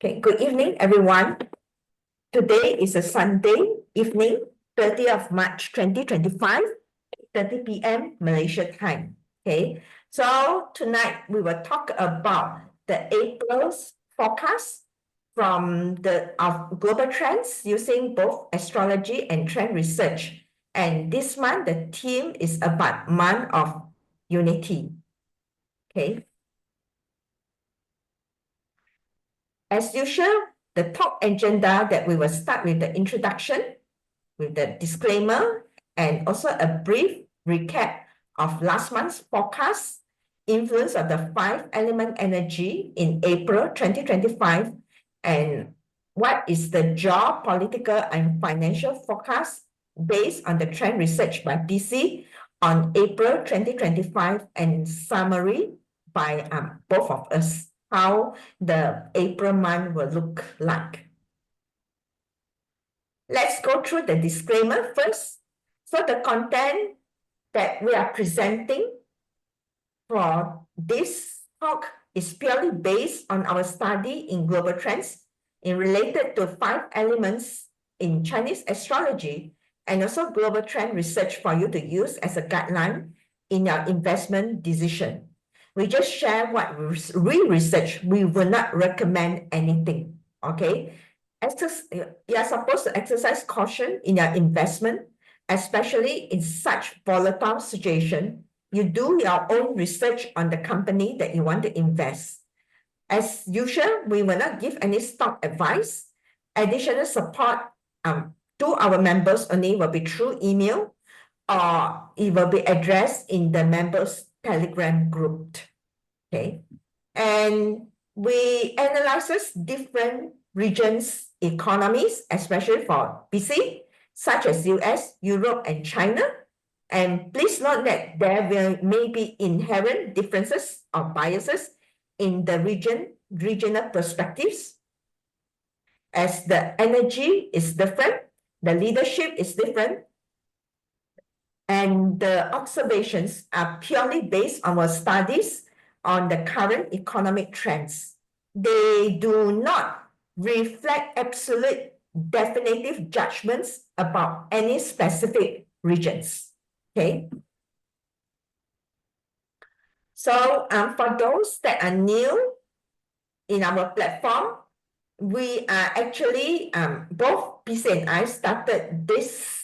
Okay, good evening, everyone. Today is a Sunday evening, 30th of March 2025, 8:30 p.m. Malaysia time. Okay, so tonight we will talk about the April's forecast from of global trends using both astrology and trend research. And this month, the theme is about month of unity. Okay. As usual, the top agenda that we will start with the introduction, with the disclaimer, and also a brief recap of last month's forecast, influence of the 5-element energy in April 2025, and what is the geopolitical and financial forecast based on the trend research by DC on April 2025, and summary by both of us, how the April month will look like. Let's go through the disclaimer first. So the content that we are presenting for this talk is purely based on our study in global trends in related to 5 elements in Chinese astrology, and also global trend research for you to use as a guideline in your investment decision. We just share what we research. We will not recommend anything, okay? You are supposed to exercise caution in your investment, especially in such volatile situation. You do your own research on the company that you want to invest. As usual, we will not give any stock advice. Additional support to our members only will be through email, or it will be addressed in the members' Telegram group. Okay, and we analyze different regions' economies, especially for BC, such as US, Europe, and China. And please note that there may be inherent differences or biases in the regional perspectives, as the energy is different, the leadership is different, and the observations are purely based on our studies on the current economic trends. They do not reflect absolute definitive judgments about any specific regions. Okay. So for those that are new in our platform, we are actually, both PC and I started this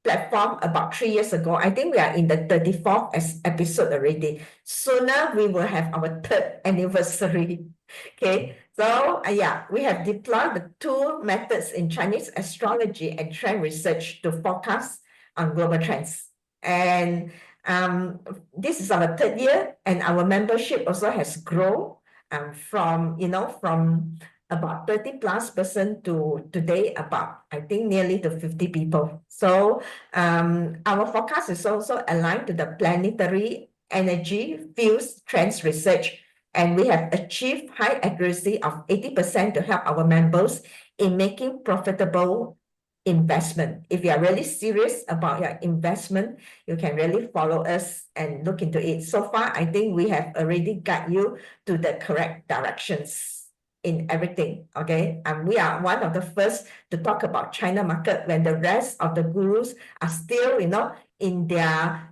platform about 3 years ago. I think we are in the 34th episode already. Sooner we will have our 3rd anniversary. Okay, so yeah, we have deployed the 2 methods in Chinese astrology and trend research to forecast on global trends. And this is our 3rd year, and our membership also has grown from about 30+ % to today about, I think, nearly to 50 people. So our forecast is also aligned to the planetary energy fields trends research, and we have achieved high accuracy of 80% to help our members in making profitable investment. If you are really serious about your investment, you can really follow us and look into it. So far, I think we have already guided you to the correct directions in everything. Okay, and we are one of the first to talk about China market when the rest of the gurus are still in their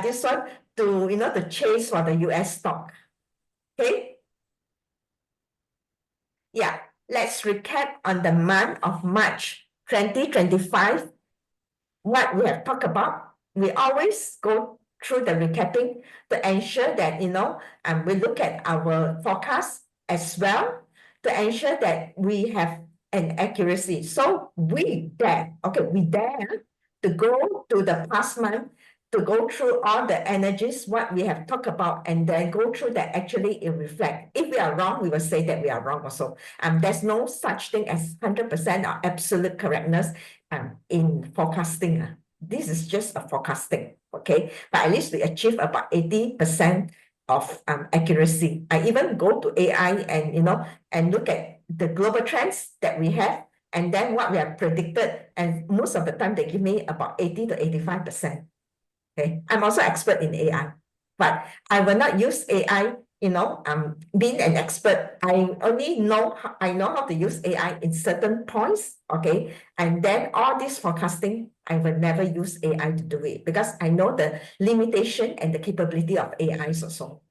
this one to to chase for the US stock. Okay, yeah, let's recap on the month of March 2025 what we have talked about. We always go through the recapping to ensure that we look at our forecast as well, to ensure that we have an accuracy. So we dare to go to the past month, to go through all the energies, what we have talked about, and then go through that actually it reflects. If we are wrong, we will say that we are wrong also. There's no such thing as 100% or absolute correctness in forecasting. This is just a forecasting, okay? But at least we achieve about 80% of accuracy. I even go to AI and look at the global trends that we have, and then what we have predicted, and most of the time they give me about 80 to 85%. Okay, I'm also expert in AI, but I will not use AI being an expert, I only know I know how to use AI in certain points, okay? And then all this forecasting, I will never use AI to do it because I know the limitation and the capability of AIs also.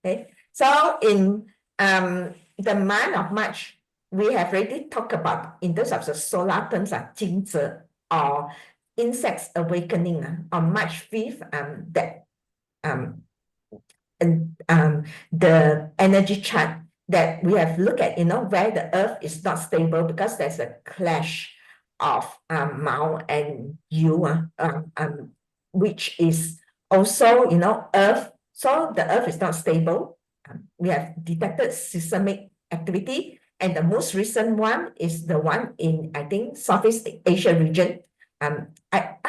Okay, so in the month of March, we have already talked about in terms of the solar terms of 惊蛰 or insects awakening on March 5th, that um, and the energy chart that we have looked at, where the earth is not stable because there's a clash of Mao and Yu, which is also, earth. So the earth is not stable. We have detected seismic activity, and the most recent one is the one in, I think, Southeast Asia region.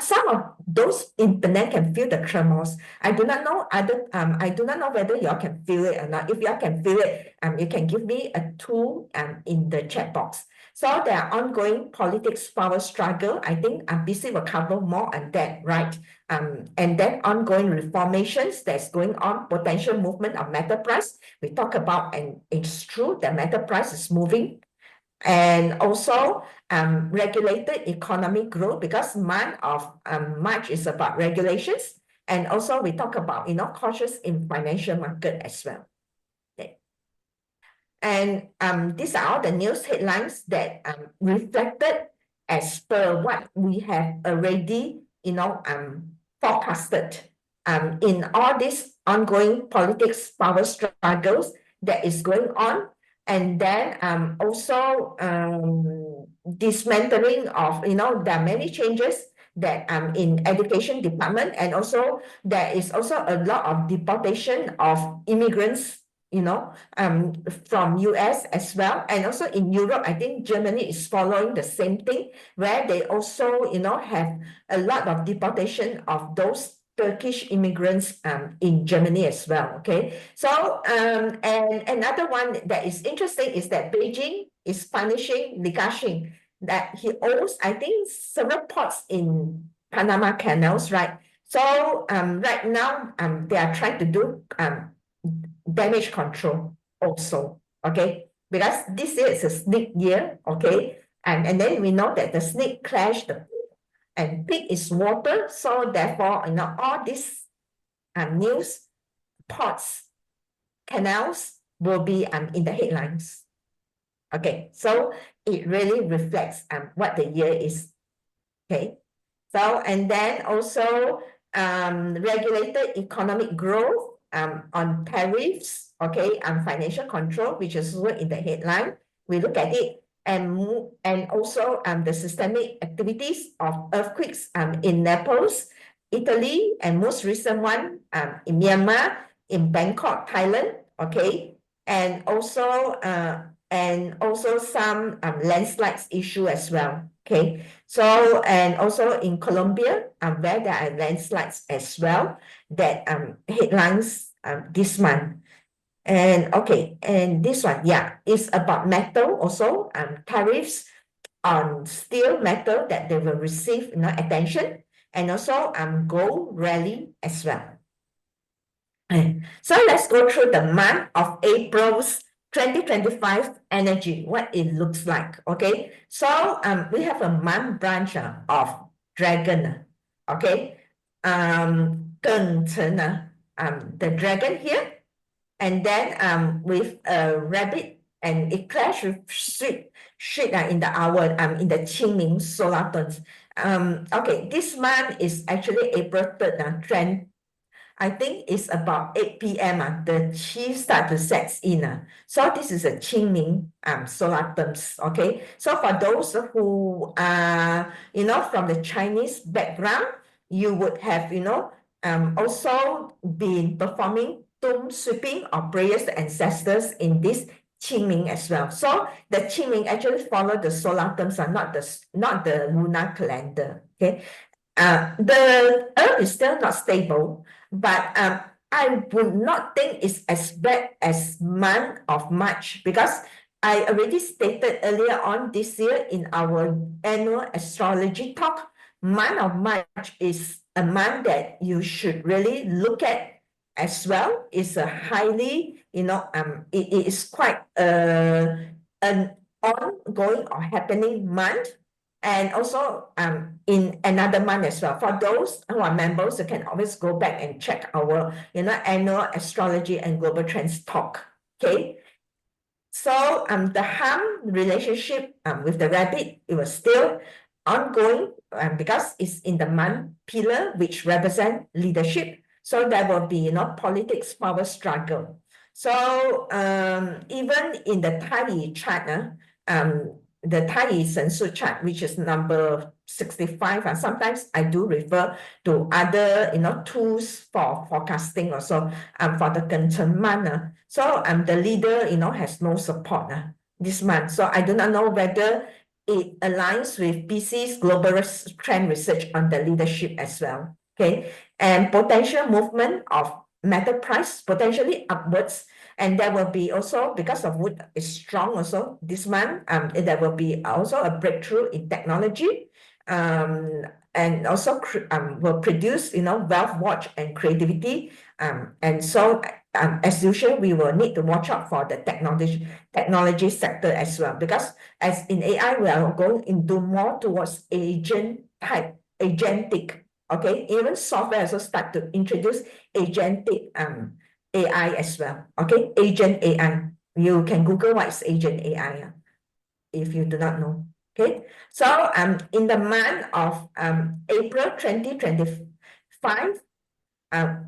Some of those internet can feel the tremors. I do not know whether y'all can feel it or not. If y'all can feel it, you can give me a tool in the chat box. So there are ongoing politics power struggle. I think BC will cover more on that, right? And then ongoing reformations that's going on, potential movement of metal price. We talk about, and it's true that metal price is moving. And also regulated economic growth, because month of March is about regulations. And also we talk about, cautious in financial market as well. Okay. And these are all the news headlines that reflected as per what we have already, forecasted in all these ongoing politics power struggles that is going on. And then also dismantling of, there are many changes that in education department, and also there is also a lot of deportation of immigrants, from US as well. And also in Europe, I think Germany is following the same thing, where they also, have a lot of deportation of those Turkish immigrants in Germany as well. Okay, so and another one that is interesting is that Beijing is punishing Li Ka-shing, that he owes, I think, several ports in Panama canals, right? So right now they are trying to do damage control also, okay? Because this year is a snake year, okay? And then we know that the snake clashed the and pig is water, so therefore, all these news, ports, canals will be in the headlines. Okay, so it really reflects what the year is. Okay, so and then also regulated economic growth on tariffs, okay, and financial control, which is also in the headline. We look at it, and also the systemic activities of earthquakes in Nepal, Italy, and most recent one in Myanmar, in Bangkok, Thailand, okay, and also some landslides issue as well. Okay, so and also in Colombia, where there are landslides as well, that headlines this month. And okay, and this one, yeah, is about metal also, tariffs on steel metal that they will receive attention, and also gold rally as well. So let's go through the month of April's 2025 energy, what it looks like. Okay, so we have a month branch of dragon. Okay, the dragon here, and then with a rabbit, and it clashed with street in the hour in the Qingming solar terms. Okay, this month is actually April 3rd. Trend, I think it's about 8 p.m. The chi start to set in. So this is a Qingming solar terms. Okay, so for those who are from the Chinese background, you would have also been performing tomb sweeping or prayers to ancestors in this Qingming as well. So the Qingming actually follow the solar terms, are not the lunar calendar. Okay, the earth is still not stable, but I would not think it's as bad as month of March, because I already stated earlier on this year in our annual astrology talk, month of March is a month that you should really look at as well. It's a highly it is quite an ongoing or happening month. And also in another month as well. For those who are members, you can always go back and check our annual astrology and global trends talk. Okay. So the harm relationship with the rabbit, it was still ongoing because it's in the month pillar, which represent leadership. So there will be politics, power struggle. So even in the Thai chart, the Thai Sensu chart, which is number 65, sometimes I do refer to other tools for forecasting also for the Ganchen month. So the leader has no support this month. So I do not know whether it aligns with BC's global trend research on the leadership as well. Okay, and potential movement of metal price potentially upwards. And there will be also, because of wood is strong also this month, there will be also a breakthrough in technology, and also will produce wealth watch and creativity, and so as usual we will need to watch out for the technology sector as well, because as in AI we are going into more towards agentic. Okay, even software also start to introduce agentic AI as well. Okay, agent AI. You can Google what is agent AI if you do not know. Okay, so in the month of April 2025,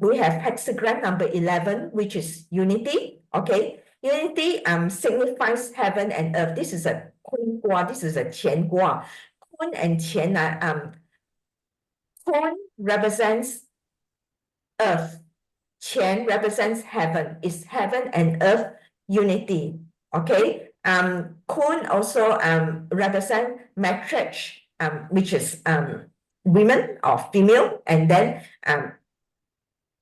we have hexagram number 11, which is unity. Okay, unity signifies heaven and earth. This is a kun gua, this is a qian gua. Kun and qian, kun represents earth. Qian represents heaven, is heaven and earth unity. Okay. Kun also represent matriarch, which is women or female, and then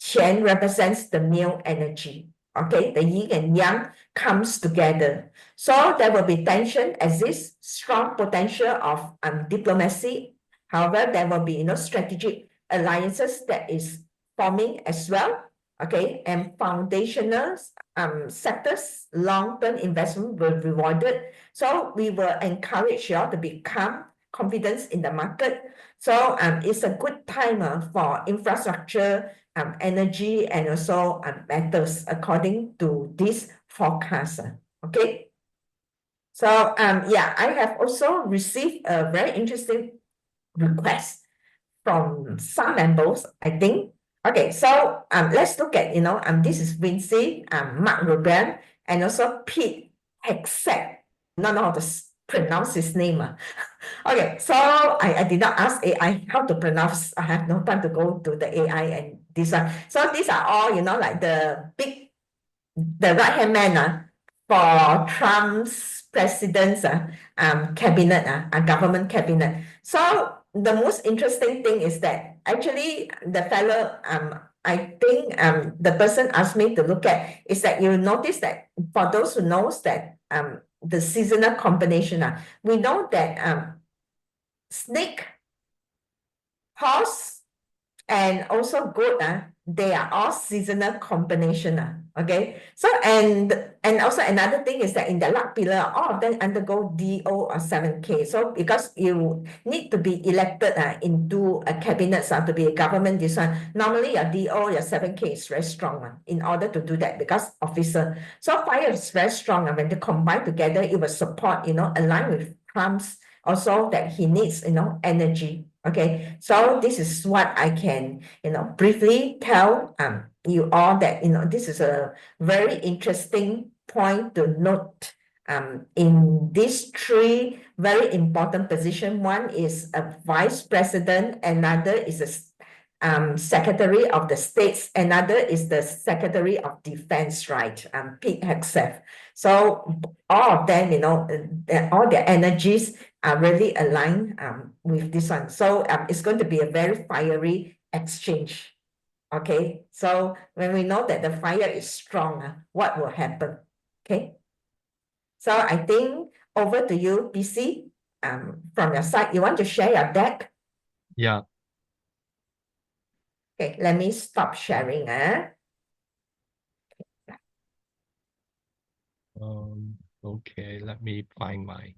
Qian represents the male energy. Okay, the yin and yang comes together. So there will be tension, exists strong potential of diplomacy. However, there will be strategic alliances that is forming as well. Okay, and foundational sectors, long-term investment will be rewarded. So we will encourage you all to become confidence in the market. So it's a good time for infrastructure, energy, and also metals according to this forecast. Okay. So yeah, I have also received a very interesting request from some members, I think. Okay, so let's look at this is Vinci, Mark Ruben, and also Pete Hexet. Not know how to pronounce his name. Okay, so I did not ask AI how to pronounce. I have no time to go to the AI and this one. So these are all, like the right-hand man for Trump's president's cabinet, government cabinet. So the most interesting thing is that actually the fellow, I think the person asked me to look at is that you notice that for those who knows that the seasonal combination, we know that snake, horse, and also goat, they are all seasonal combination. Okay. So and also another thing is that in the luck pillar, all of them undergo DO or 7K. So because you need to be elected into a cabinet to be a government, this one, normally your DO, your 7K is very strong in order to do that, because officer. So fire is very strong, and when they combine together, it will support, align with Trump's also that he needs, energy. Okay, so this is what I can, briefly tell you all that, this is a very interesting point to note in these three very important positions. One is a vice president, another is a secretary of the states, another is the secretary of defense, right? Pete Hegseth. So all of them, all their energies are really aligned with this one. So it's going to be a very fiery exchange. Okay, so when we know that the fire is strong, what will happen? Okay, so I think over to you, PC. From your side, you want to share your deck? Yeah. Okay, let me stop sharing. Okay, let me find my.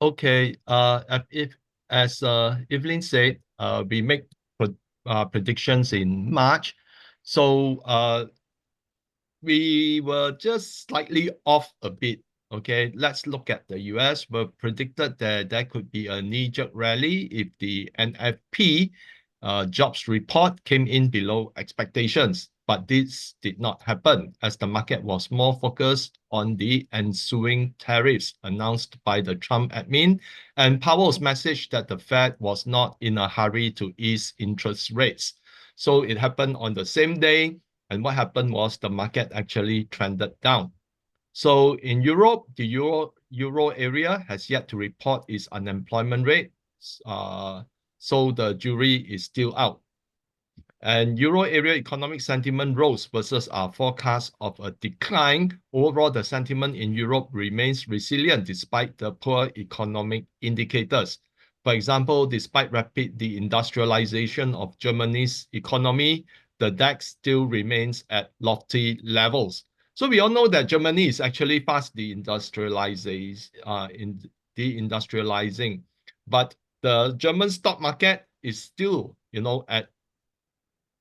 Okay, if as Evelyn said, we make predictions in March, so we were just slightly off a bit. Okay, let's look at the US. We predicted that there could be a knee-jerk rally if the NFP jobs report came in below expectations. But this did not happen as the market was more focused on the ensuing tariffs announced by the Trump admin and Powell's message that the Fed was not in a hurry to ease interest rates. So it happened on the same day. And what happened was the market actually trended down. So in Europe, the Euro area has yet to report its unemployment rate. So the jury is still out. And euro area economic sentiment rose versus our forecast of a decline. Overall, the sentiment in Europe remains resilient despite the poor economic indicators. For example, despite rapid deindustrialization of Germany's economy, the DAX still remains at lofty levels. So we all know that Germany is actually fast deindustrializing, but the German stock market is still, at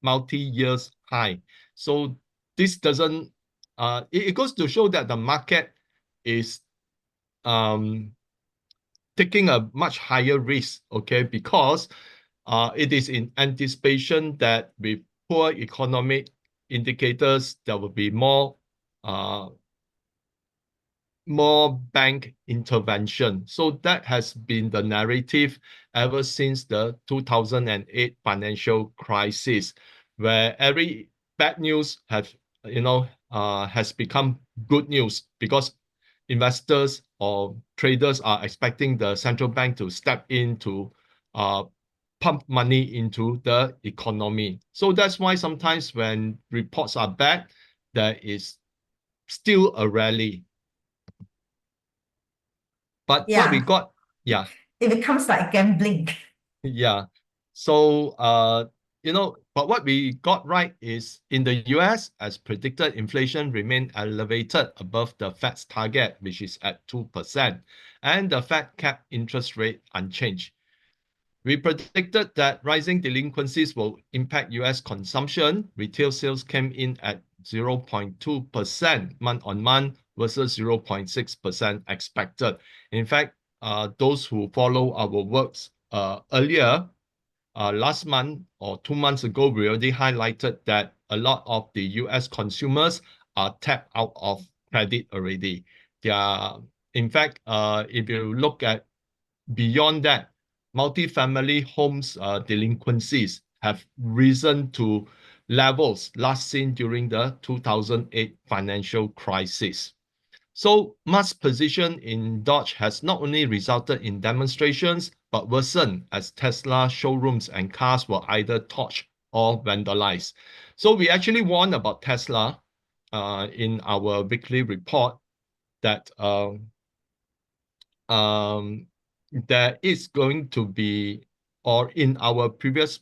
multi-years high. So this doesn't, it goes to show that the market is um, taking a much higher risk, okay, because it is in anticipation that with poor economic indicators, there will be uh, more bank intervention. So that has been the narrative ever since the 2008 financial crisis, where every bad news has become good news because investors or traders are expecting the central bank to step in to uh, pump money into the economy. So that's why sometimes when reports are bad, there is still a rally. But what we Yeah, got, yeah, it becomes like gambling. yeah. So, but what we got right is in the US, as predicted, inflation remained elevated above the Fed's target, which is at 2%, and the Fed kept interest rate unchanged. We predicted that rising delinquencies will impact US consumption. Retail sales came in at 0.2% month on month versus 0.6% expected. In fact, those who follow our works earlier, last month or 2 months ago, we already highlighted that a lot of the US consumers are tapped out of credit already. They are, in fact, if you look at beyond that, multifamily homes delinquencies have risen to levels last seen during the 2008 financial crisis. So Musk's position in Dodge has not only resulted in demonstrations, but worsened as Tesla showrooms and cars were either torched or vandalized. So we actually warned about Tesla in our weekly report that um, there is going to be, or in our previous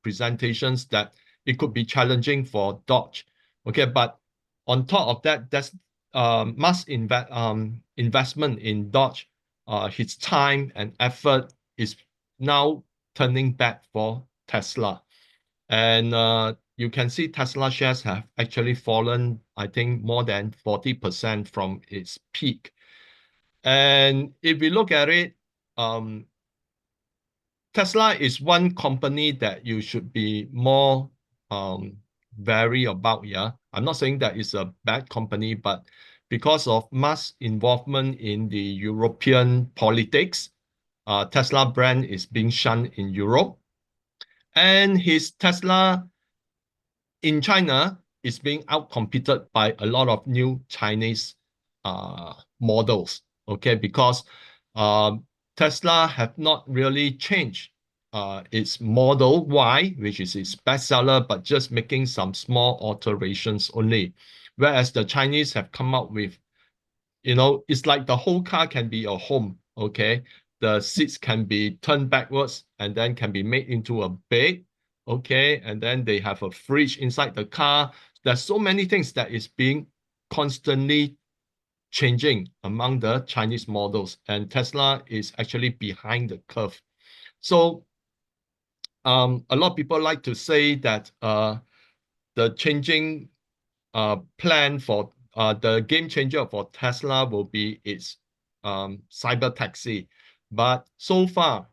presentations, that it could be challenging for Dodge. Okay, but on top of that, there's mass investment in Dodge. His time and effort is now turning back for Tesla. And you can see Tesla shares have actually fallen, I think, more than 40% from its peak. And if we look at it, um, Tesla is one company that you should be more wary about. Yeah, I'm not saying that it's a bad company, but because of Musk's involvement in the European politics, Tesla brand is being shunned in Europe. And his Tesla in China is being outcompeted by a lot of new Chinese models, okay? Because Tesla have not really changed its Model Y, which is its bestseller, but just making some small alterations only. Whereas the Chinese have come up with, it's like the whole car can be a home, okay? The seats can be turned backwards and then can be made into a bed, okay? And then they have a fridge inside the car. There's so many things that is being constantly changing among the Chinese models, and Tesla is actually behind the curve. So a lot of people like to say that the changing plan for the game changer for Tesla will be its cyber taxi. But so far,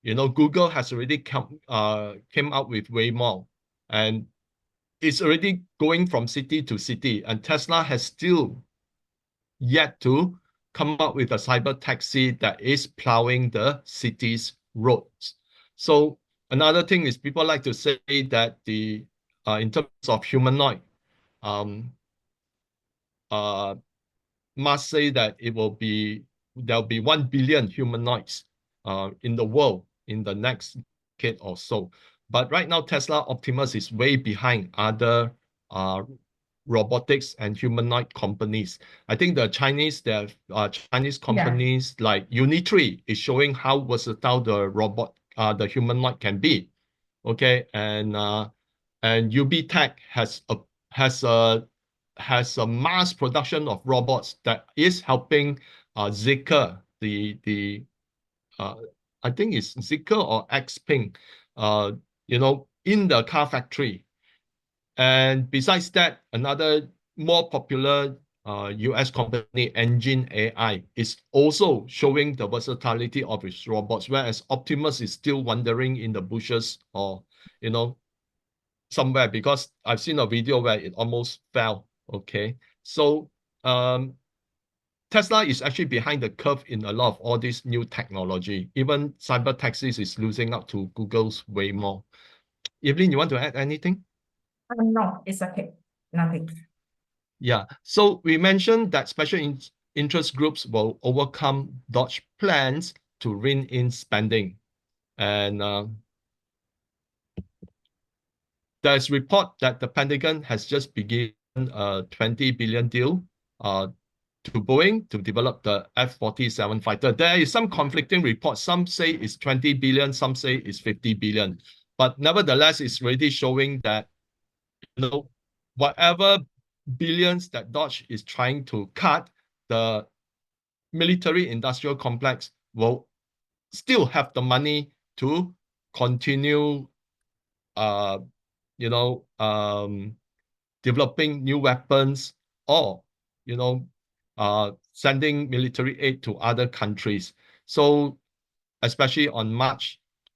Google has already came out with Waymo, and it's already going from city to city, and Tesla has still yet to come up with a cyber taxi that is plowing the city's roads. So another thing is people like to say that in terms of humanoid, um, must say that there'll be 1 billion humanoids in the world in the next decade or so. But right now, Tesla Optimus is way behind other robotics and humanoid companies. I think the Chinese companies like Unitree is showing how versatile the humanoid can be. Okay, and UB Tech has a mass production of robots that is helping Zeekr, uh, I think it's Zeekr or Xpeng, in the car factory. And besides that, another more popular US company, Engine AI, is also showing the versatility of its robots, whereas Optimus is still wandering in the bushes or, somewhere, because I've seen a video where it almost fell. Okay. So Tesla is actually behind the curve in a lot of all this new technology. Even cyber taxis is losing out to Google's Waymo. Evelyn, you want to add anything? No, it's okay. Nothing. Yeah. So we mentioned that special interest groups will overcome Dodge plans to rein in spending. And there's report that the Pentagon has just begun a $20 billion deal to Boeing to develop the F-47 fighter. There is some conflicting reports. Some say it's 20 billion, some say it's 50 billion. But nevertheless, it's already showing that, whatever billions that Dodge is trying to cut, the military industrial complex will still have the money to continue uh, developing new weapons or, sending military aid to other countries. So especially on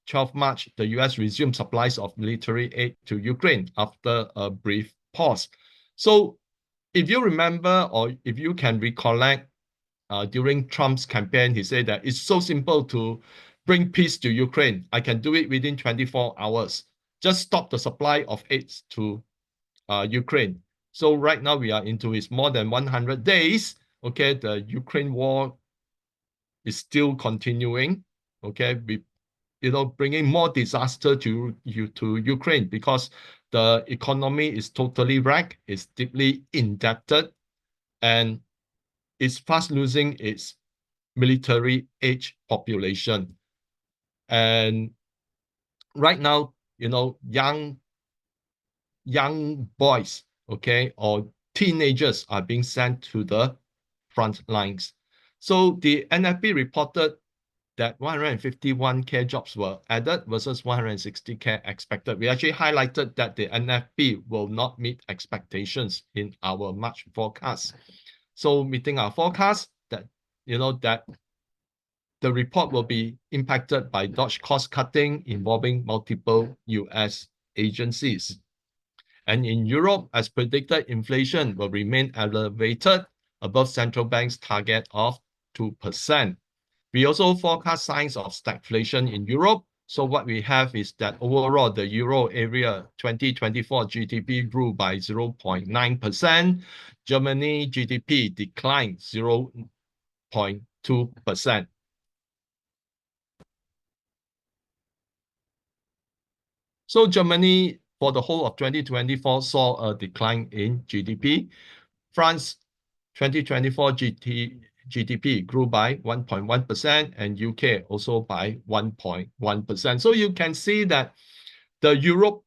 12 March, the US resumed supplies of military aid to Ukraine after a brief pause. So if you remember, or if you can recollect, during Trump's campaign, he said that it's so simple to bring peace to Ukraine. I can do it within 24 hours. Just stop the supply of aid to Ukraine. So right now we are into its more than 100 days. Okay, the Ukraine war is still continuing. Okay, bringing more disaster to Ukraine, because the economy is totally wrecked, it's deeply indebted, and it's fast losing its military age population. And right now, young boys, okay, or teenagers are being sent to the front lines. So the NFP reported that 151K jobs were added versus 160K expected. We actually highlighted that the NFP will not meet expectations in our March forecast. So meeting our forecast, that the report will be impacted by Dodge cost cutting involving multiple US agencies. And in Europe, as predicted, inflation will remain elevated above central bank's target of 2%. We also forecast signs of stagflation in Europe. So what we have is that overall, the Euro area 2024 GDP grew by 0.9%. Germany GDP declined 0.2%. So Germany, for the whole of 2024, saw a decline in GDP. France 2024 GDP grew by 1.1% and UK also by 1.1%. So you can see that the Europe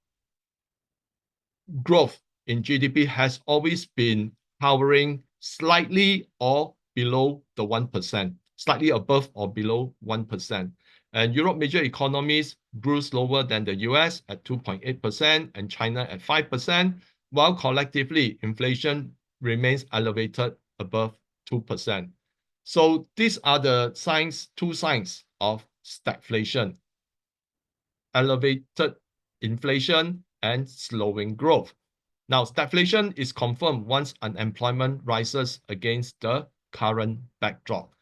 growth in GDP has always been hovering slightly or below the 1%, slightly above or below 1%. And Europe major economies grew slower than the US at 2.8% and China at 5%, while collectively inflation remains elevated above 2%. So these are the signs, two signs of stagflation: elevated inflation and slowing growth. Now, stagflation is confirmed once unemployment rises against the current backdrop.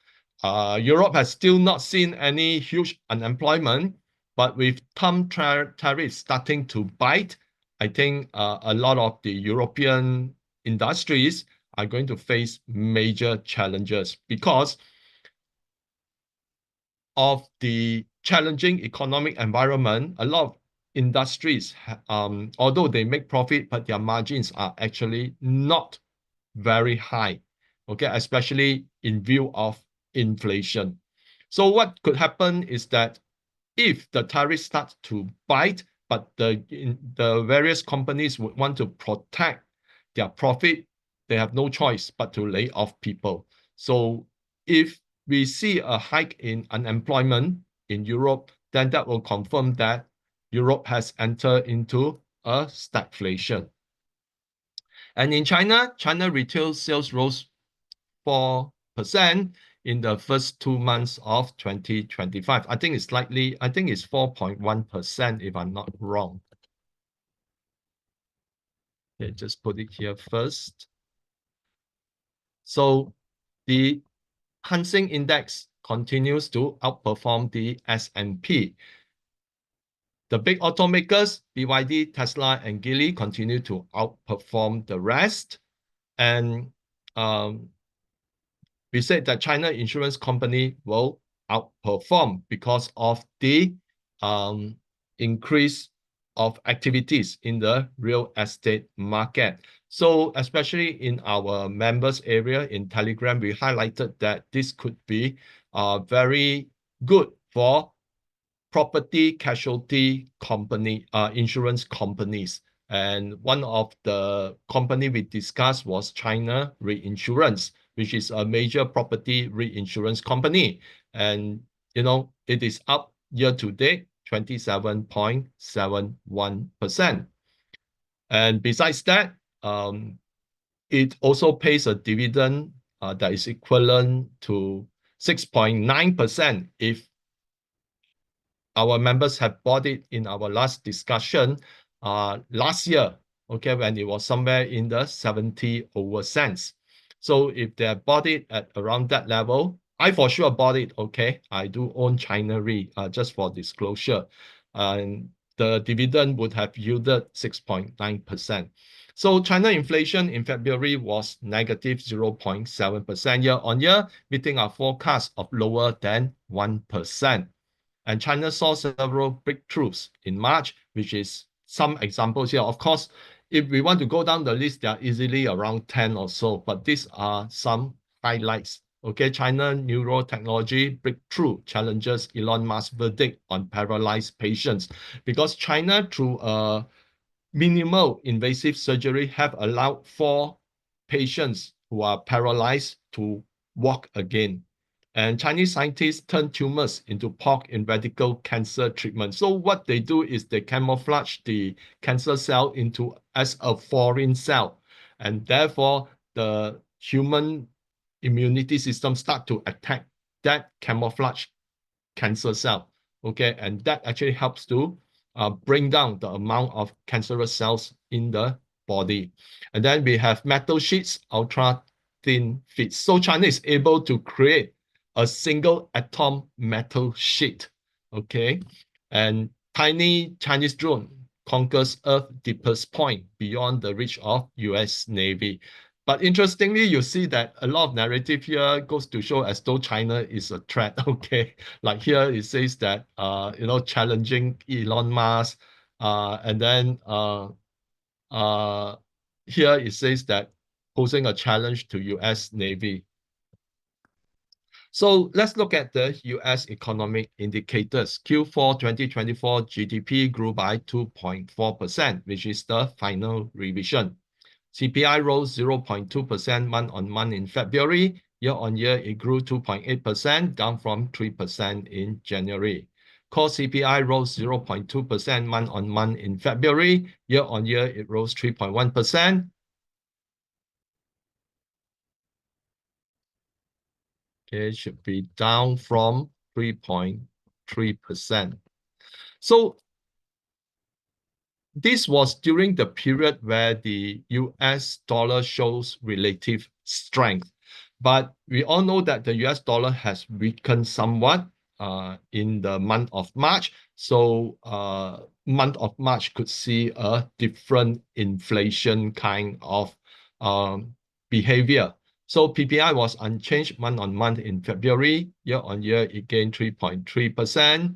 Europe has still not seen any huge unemployment, but with Trump tariffs starting to bite, I think a lot of the European industries are going to face major challenges because of the challenging economic environment. A lot of industries, although they make profit, but their margins are actually not very high, okay, especially in view of inflation. So what could happen is that if the tariffs start to bite, but the various companies would want to protect their profit, they have no choice but to lay off people. So if we see a hike in unemployment in Europe, then that will confirm that Europe has entered into a stagflation. And in China, China retail sales rose 4% in the first 2 months of 2025. I think it's 4.1% if I'm not wrong. Okay, just put it here first. So the Hang Seng Index continues to outperform the S&P. The big automakers, BYD, Tesla, and Geely, continue to outperform the rest. And we said that China insurance company will outperform because of the increase of activities in the real estate market. So especially in our members area in Telegram, we highlighted that this could be very good for property casualty company, insurance companies. And one of the company we discussed was China Reinsurance, which is a major property reinsurance company. And, you know, it is up year to date, 27.71%. And besides that, it also pays a dividend that is equivalent to 6.9% if our members have bought it in our last discussion last year, okay, when it was somewhere in the 70 over cents. So if they bought it at around that level, I for sure bought it, okay. I do own China Re, just for disclosure. And the dividend would have yielded 6.9%. So China inflation in February was negative 0.7% year on year, meeting our forecast of lower than 1%. And China saw several breakthroughs in March, which is some examples here. Of course, if we want to go down the list, there are easily around 10 or so, but these are some highlights. Okay, China neurotechnology breakthrough challenges Elon Musk's verdict on paralyzed patients, because China, through a minimal invasive surgery, have allowed 4 patients who are paralyzed to walk again. And Chinese scientists turn tumors into pork in radical cancer treatment. So what they do is they camouflage the cancer cell into as a foreign cell. And therefore, the human immunity system start to attack that camouflage cancer cell. Okay, and that actually helps to bring down the amount of cancerous cells in the body. And then we have metal sheets, ultra thin fits. So China is able to create a single atom metal sheet. Okay, and tiny Chinese drone conquers Earth's deepest point beyond the reach of US Navy. But interestingly, you see that a lot of narrative here goes to show as though China is a threat. Okay, like here it says that challenging Elon Musk, and then uh, here it says that posing a challenge to US Navy. So let's look at the US economic indicators. Q4 2024 GDP grew by 2.4%, which is the final revision. CPI rose 0.2% month-on-month in February. Year-on-year, it grew 2.8%, down from 3% in January. Core CPI rose 0.2% month-on-month in February. Year-on-year, it rose 3.1%. Okay, it should be down from 3.3%. So this was during the period where the US dollar shows relative strength. But we all know that the US dollar has weakened somewhat in the month of March. So month of March could see a different inflation kind of behavior. So PPI was unchanged month on month in February. Year on year, it gained 3.3%.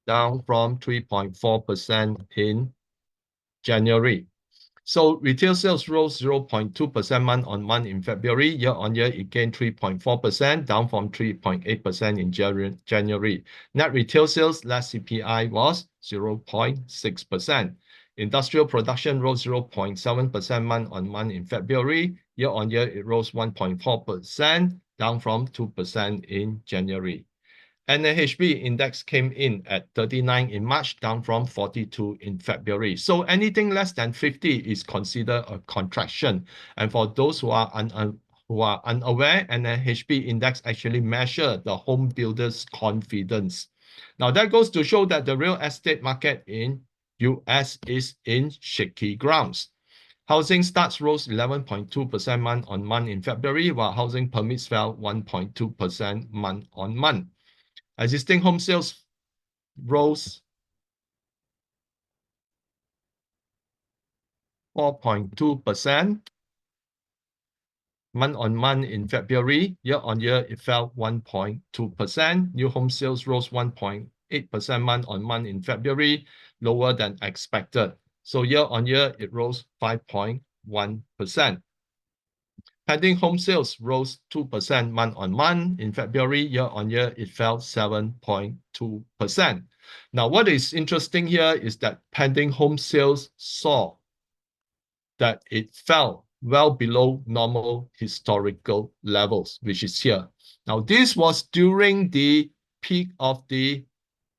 Down from 3.4% in January. So retail sales rose 0.2% month-on-month in February. Year-on-year, it gained 3.4%, down from 3.8% in January. Net retail sales less CPI was 0.6%. Industrial production rose 0.7% month-on-month in February. Year-on-year, it rose 1.4%, down from 2% in January. NAHB index came in at 39 in March, down from 42 in February. So anything less than 50 is considered a contraction. And for those who are unaware, NAHB index actually measures the home builders' confidence. Now that goes to show that the real estate market in US is in shaky grounds. Housing starts rose 11.2% month-on-month in February, while housing permits fell 1.2% month-on-month. Existing home sales rose 4.2% month-on-month in February. Year-on-year, it fell 1.2%. New home sales rose 1.8% month-on-month in February, lower than expected. So year-on-year, it rose 5.1%. Pending home sales rose 2% month-on-month. In February, year-on-year, it fell 7.2%. Now, what is interesting here is that pending home sales saw that it fell well below normal historical levels, which is here. Now, this was during the peak of the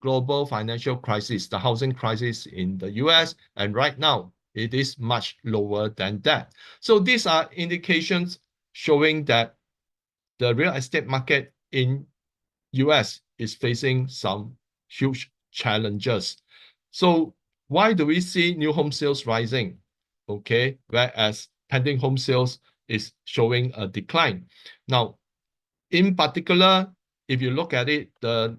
global financial crisis, the housing crisis in the US, and right now, it is much lower than that. So these are indications showing that the real estate market in US is facing some huge challenges. So why do we see new home sales rising? Okay, whereas pending home sales is showing a decline. Now, in particular, if you look at it, the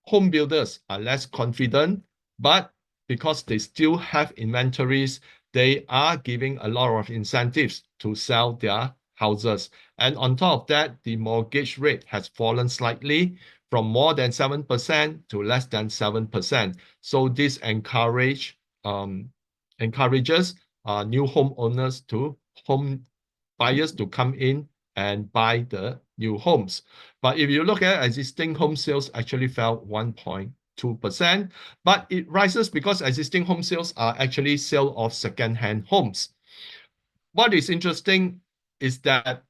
home builders are less confident, but because they still have inventories, they are giving a lot of incentives to sell their houses. And on top of that, the mortgage rate has fallen slightly from more than 7% to less than 7%. So this encourages new homeowners to home buyers to come in and buy the new homes. But if you look at existing home sales actually fell 1.2%, but it rises because existing home sales are actually sale of second-hand homes. What is interesting is that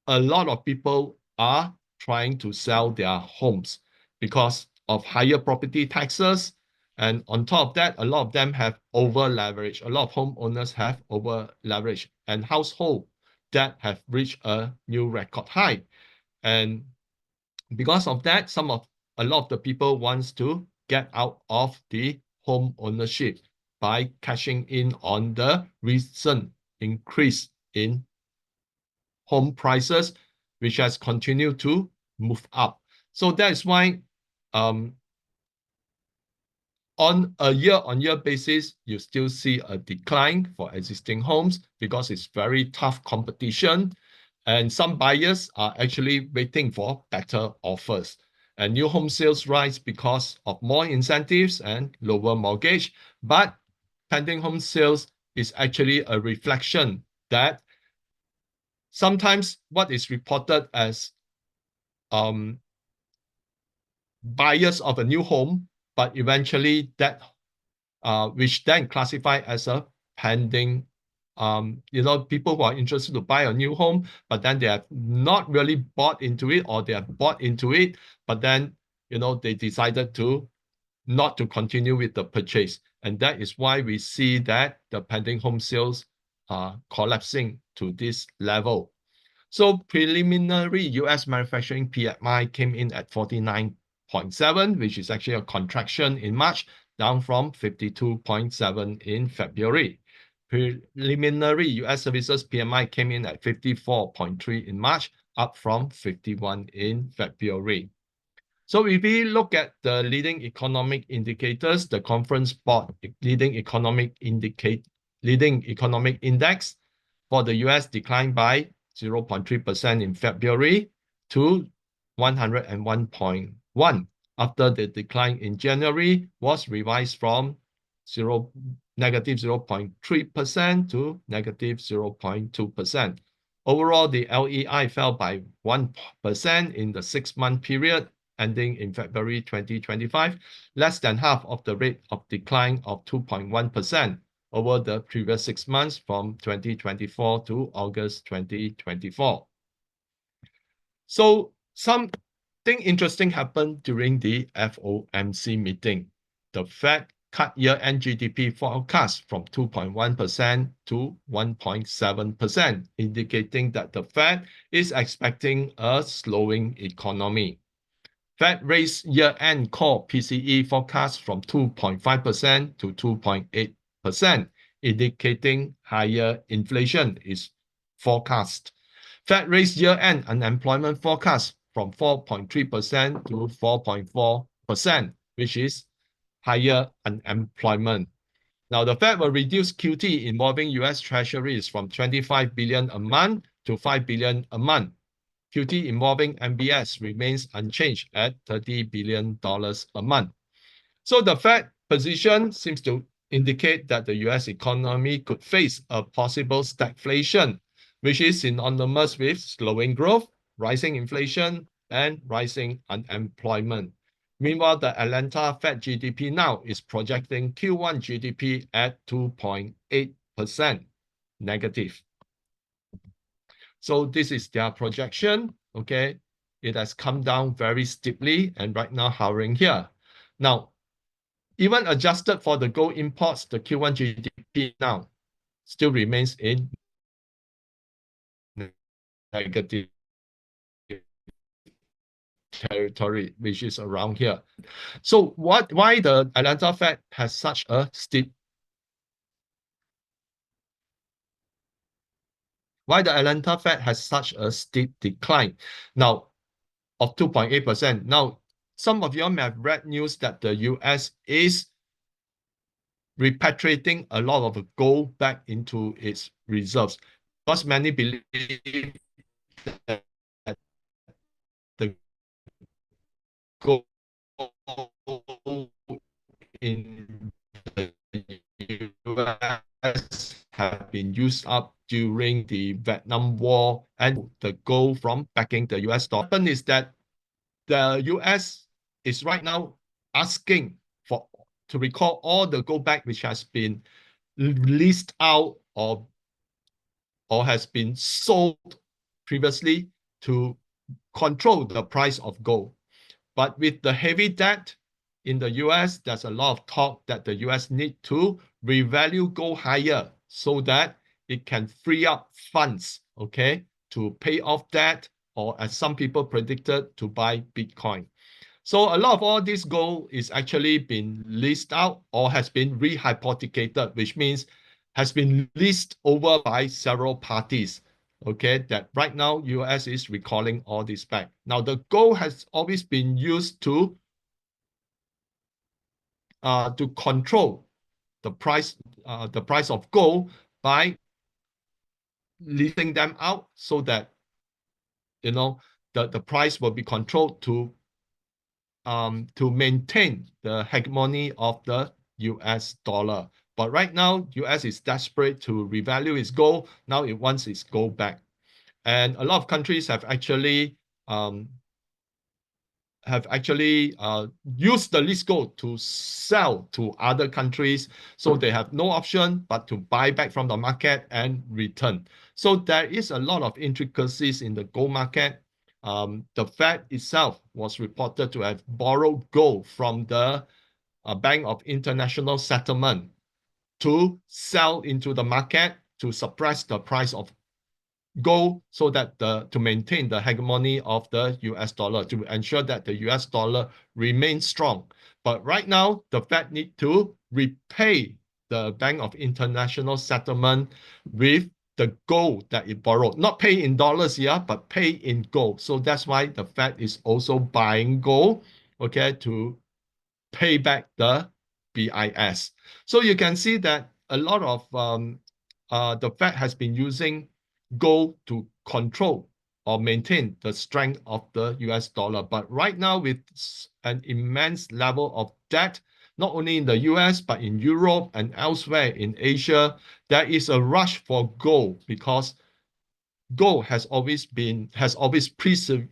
a lot of people are trying to sell their homes because of higher property taxes. And on top of that, a lot of them have over leverage. A lot of homeowners have over leverage and household debt have reached a new record high. And because of that, a lot of the people wants to get out of the home ownership by cashing in on the recent increase in home prices, which has continued to move up. So that is why on a year-on-year basis, you still see a decline for existing homes because it's very tough competition. And some buyers are actually waiting for better offers. And new home sales rise because of more incentives and lower mortgage. But pending home sales is actually a reflection that sometimes what is reported as buyers of a new home, but eventually that which then classify as a pending, people who are interested to buy a new home, but then they have not really bought into it, or they have bought into it, but then, they decided to not to continue with the purchase. And that is why we see that the pending home sales are collapsing to this level. So preliminary US manufacturing PMI came in at 49.7, which is actually a contraction in March, down from 52.7 in February. Preliminary US services PMI came in at 54.3 in March, up from 51 in February. So if we look at the leading economic indicators, the Conference Board leading economic index for the US declined by 0.3% in February to 101.1 after the decline in January was revised from negative 0.3% to negative 0.2%. Overall, the LEI fell by 1% in the 6-month period ending in February 2025, less than half of the rate of decline of 2.1% over the previous 6 months from 2024 to August 2024. So something interesting happened during the FOMC meeting. The Fed cut year-end GDP forecast from 2.1% to 1.7%, indicating that the Fed is expecting a slowing economy. Fed raised year-end core PCE forecast from 2.5% to 2.8%, indicating higher inflation is forecast. Fed raised year-end unemployment forecast from 4.3% to 4.4%, which is higher unemployment. Now, the Fed will reduce QT involving US Treasuries from $25 billion a month to $5 billion a month. QT involving MBS remains unchanged at $30 billion a month. So the Fed position seems to indicate that the US economy could face a possible stagflation, which is synonymous with slowing growth, rising inflation, and rising unemployment. Meanwhile, the Atlanta Fed GDP now is projecting Q1 GDP at 2.8% negative. So this is their projection, okay? It has come down very steeply and right now hovering here. Now, even adjusted for the gold imports, the Q1 GDP now still remains in negative territory, which is around here. So why the Atlanta Fed has such a steep decline now of 2.8%. Now, some of you may have read news that the US is repatriating a lot of gold back into its reserves because many believe that the gold in the US have been used up during the Vietnam War, and the gold from backing the US dollar. What is that the US is right now asking to recall all the gold back which has been leased out or has been sold previously to control the price of gold. But with the heavy debt in the US, there's a lot of talk that the US need to revalue gold higher so that it can free up funds, okay, to pay off debt, or as some people predicted, to buy Bitcoin. So a lot of all this gold is actually been leased out or has been rehypothecated, which means has been leased over by several parties. Okay, that right now US is recalling all this back. Now the gold has always been used to control the price of gold by leasing them out so that the price will be controlled to maintain the hegemony of the US dollar. But right now, US is desperate to revalue its gold. Now it wants its gold back. And a lot of countries um, have actually used the lease gold to sell to other countries. So they have no option but to buy back from the market and return. So there is a lot of intricacies in the gold market. The Fed itself was reported to have borrowed gold from the Bank of International Settlement to sell into the market to suppress the price of gold so that to maintain the hegemony of the US dollar, to ensure that the US dollar remains strong. But right now, the Fed need to repay the Bank of International Settlement with the gold that it borrowed. Not pay in dollars here, but pay in gold. So that's why the Fed is also buying gold, okay, to pay back the BIS. So you can see that a lot of the Fed has been using gold to control or maintain the strength of the US dollar. But right now, with an immense level of debt, not only in the US, but in Europe and elsewhere in Asia, there is a rush for gold because gold has always persevered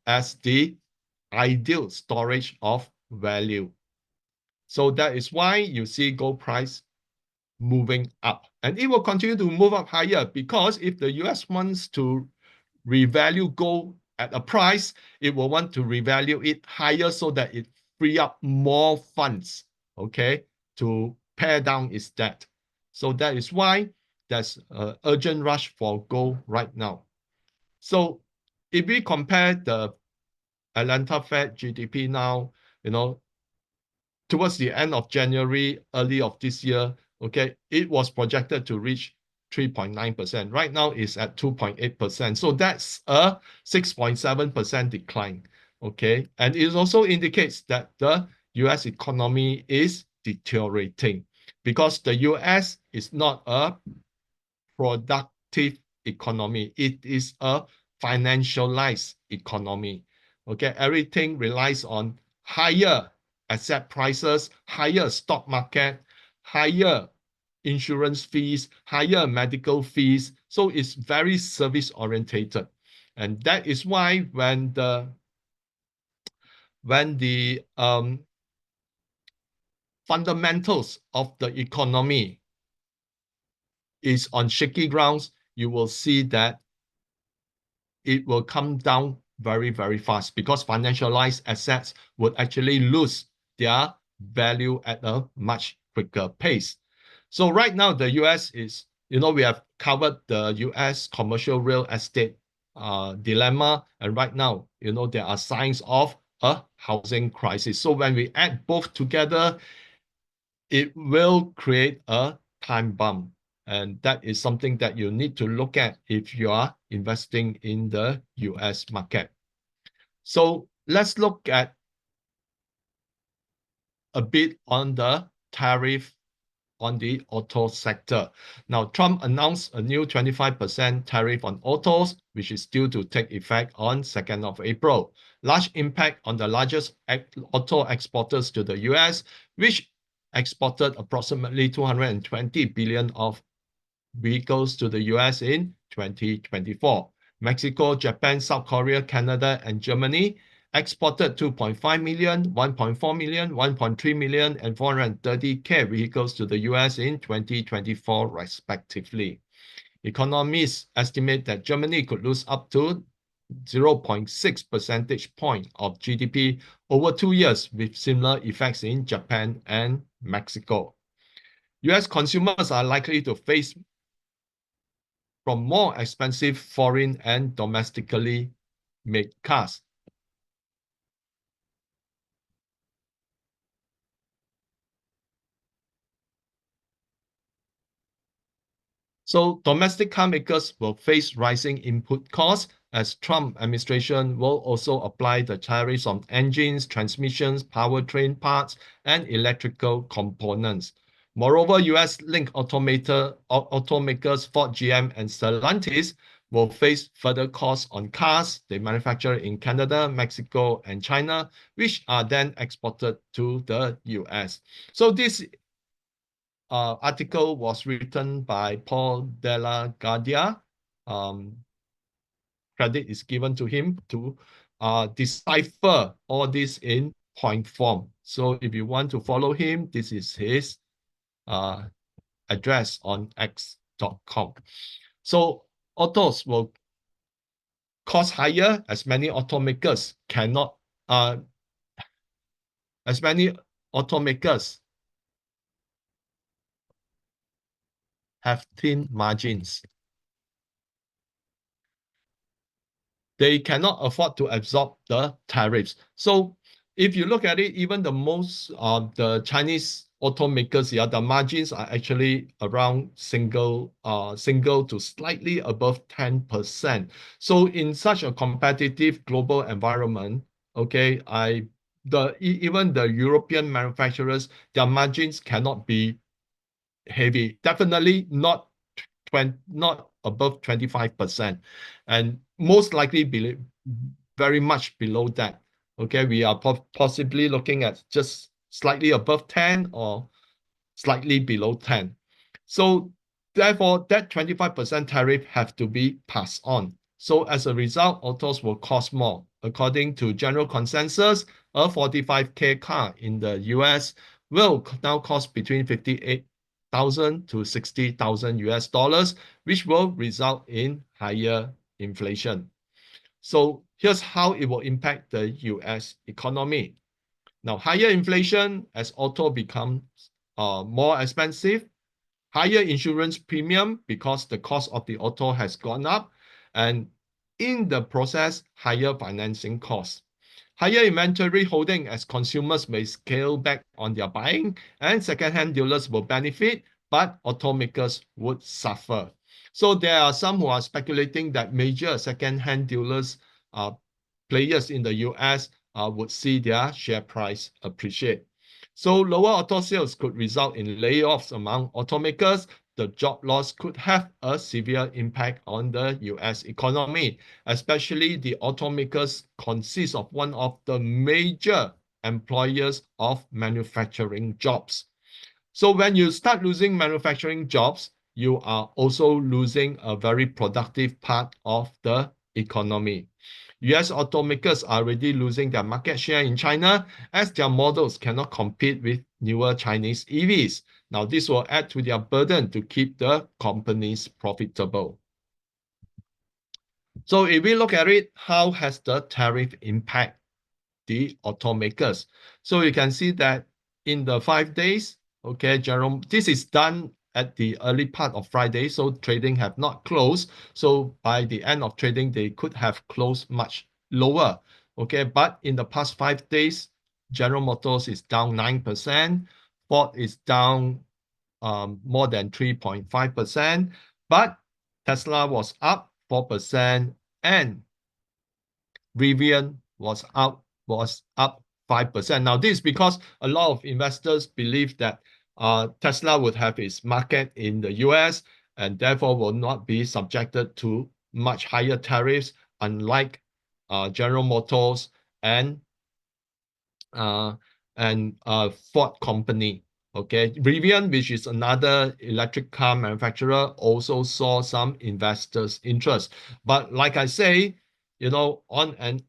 as the ideal storage of value. So that is why you see gold price moving up. And it will continue to move up higher because if the US wants to revalue gold at a price, it will want to revalue it higher so that it free up more funds, okay, to pare down its debt. So that is why there's an urgent rush for gold right now. So if we compare the Atlanta Fed GDP now, towards the end of January, early of this year, okay, it was projected to reach 3.9%. Right now it's at 2.8%. So that's a 6.7% decline, okay? And it also indicates that the US economy is deteriorating because the US is not a productive economy. It is a financialized economy. Okay, everything relies on higher asset prices, higher stock market, higher insurance fees, higher medical fees. So it's very service orientated. And that is why when the fundamentals of the economy is on shaky grounds, you will see that it will come down very, very fast because financialized assets would actually lose their value at a much quicker pace. So right now, the US is, we have covered the US commercial real estate dilemma. And right now, there are signs of a housing crisis. So when we add both together, it will create a time bomb. And that is something that you need to look at if you are investing in the US market. So let's look at a bit on the tariff on the auto sector. Now, Trump announced a new 25% tariff on autos, which is due to take effect on 2nd of April. Large impact on the largest auto exporters to the US, which exported approximately 220 billion of vehicles to the US in 2024. Mexico, Japan, South Korea, Canada, and Germany exported 2.5 million, 1.4 million, 1.3 million, and 430K vehicles to the US in 2024, respectively. Economists estimate that Germany could lose up to 0.6 percentage point of GDP over 2 years, with similar effects in Japan and Mexico. US consumers are likely to face from more expensive foreign and domestically made cars. So domestic car makers will face rising input costs as Trump administration will also apply the tariffs on engines, transmissions, powertrain parts, and electrical components. Moreover, US-linked automakers Ford, GM, and Stellantis will face further costs on cars they manufacture in Canada, Mexico, and China, which are then exported to the US. So this article was written by Paul Della Guardia. Credit is given to him to decipher all this in point form. So if you want to follow him, this is his address on x.com. So autos will cost higher as many automakers have thin margins. They cannot afford to absorb the tariffs. So if you look at it, even the most of the Chinese automakers, yeah, the margins are actually around single to slightly above 10%. So in such a competitive global environment, okay, even the European manufacturers, their margins cannot be heavy. Definitely not above 25%, and most likely very much below that. Okay, we are possibly looking at just slightly above 10 or slightly below 10. So therefore, that 25% tariff have to be passed on. So as a result, autos will cost more. According to general consensus, a 45K car in the US will now cost between 58,000 to 60,000 US dollars, which will result in higher inflation. So here's how it will impact the US economy. Now, higher inflation as auto becomes more expensive, higher insurance premium because the cost of the auto has gone up, and in the process, higher financing costs. Higher inventory holding as consumers may scale back on their buying, and second-hand dealers will benefit, but automakers would suffer. So there are some who are speculating that major second-hand dealers, players in the US, would see their share price appreciate. So lower auto sales could result in layoffs among automakers. The job loss could have a severe impact on the US economy, especially the automakers consist of one of the major employers of manufacturing jobs. So when you start losing manufacturing jobs, you are also losing a very productive part of the economy. US automakers are already losing their market share in China as their models cannot compete with newer Chinese EVs. Now, this will add to their burden to keep the companies profitable. So if we look at it, how has the tariff impact the automakers? So you can see that in the 5 days, okay, Jerome, this is done at the early part of Friday, so trading have not closed. So by the end of trading, they could have closed much lower. Okay, but in the past 5 days, General Motors is down 9%, Ford is down more than 3.5%, but Tesla was up 4%, and Rivian was up 5%. Now, this is because a lot of investors believe that Tesla would have its market in the US and therefore will not be subjected to much higher tariffs, unlike General Motors and Ford Company. Okay, Rivian, which is another electric car manufacturer, also saw some investors' interest. But like I say, on an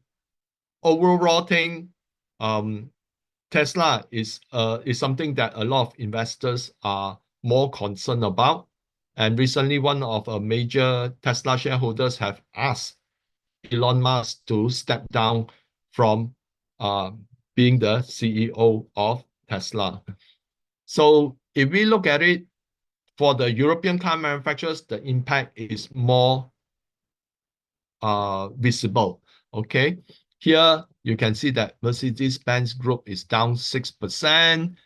overall thing, Tesla is something that a lot of investors are more concerned about. And recently, one of a major Tesla shareholders have asked Elon Musk to step down from being the CEO of Tesla. So if we look at it, for the European car manufacturers, the impact is more visible. Okay, here you can see that Mercedes-Benz Group is down 6%.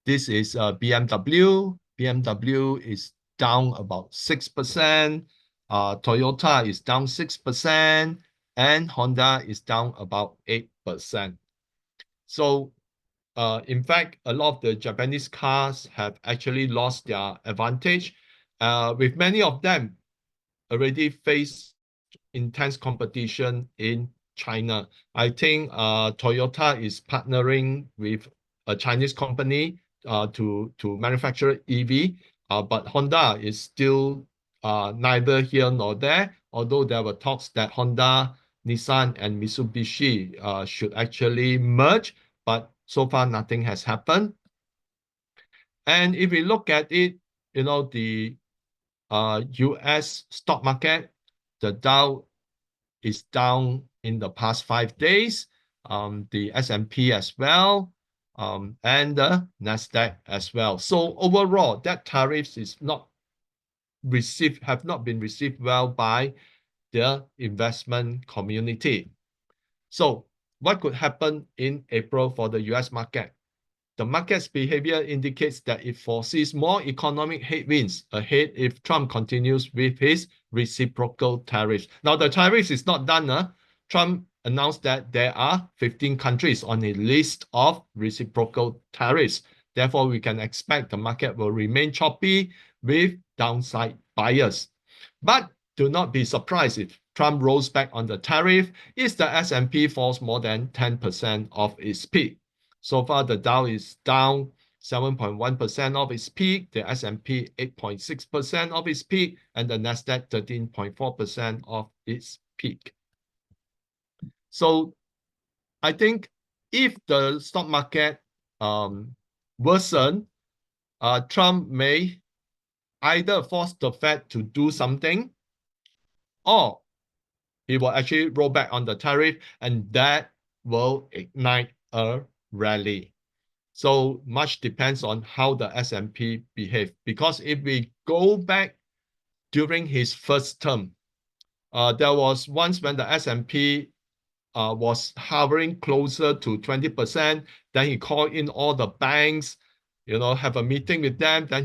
This is BMW BMW is down about 6%, Toyota is down 6%, and Honda is down about 8%. So in fact, a lot of the Japanese cars have actually lost their advantage, with many of them already face intense competition in China. I think Toyota is partnering with a Chinese company to manufacture EV, but Honda is still neither here nor there, although there were talks that Honda, Nissan, and Mitsubishi should actually merge, but so far nothing has happened. And if we look at it, the US stock market, the Dow is down in the past 5 days, the S&P as well, and the Nasdaq as well. So overall, that tariffs have not been received well by the investment community. So what could happen in April for the US market? The market's behavior indicates that it foresees more economic headwinds ahead if Trump continues with his reciprocal tariffs. Now, the tariffs is not done. Trump announced that there are 15 countries on a list of reciprocal tariffs. Therefore, we can expect the market will remain choppy with downside bias. But do not be surprised if Trump rolls back on the tariff if the S&P falls more than 10% of its peak. So far, the Dow is down 7.1% of its peak, the S&P 8.6% of its peak, and the Nasdaq 13.4% of its peak. So I think if the stock market worsen, Trump may either force the Fed to do something, or he will actually roll back on the tariff, and that will ignite a rally. So much depends on how the S&P behave. Because if we go back during his first term, there was once when the S&P was hovering closer to 20%. Then he called in all the banks, have a meeting with them. Then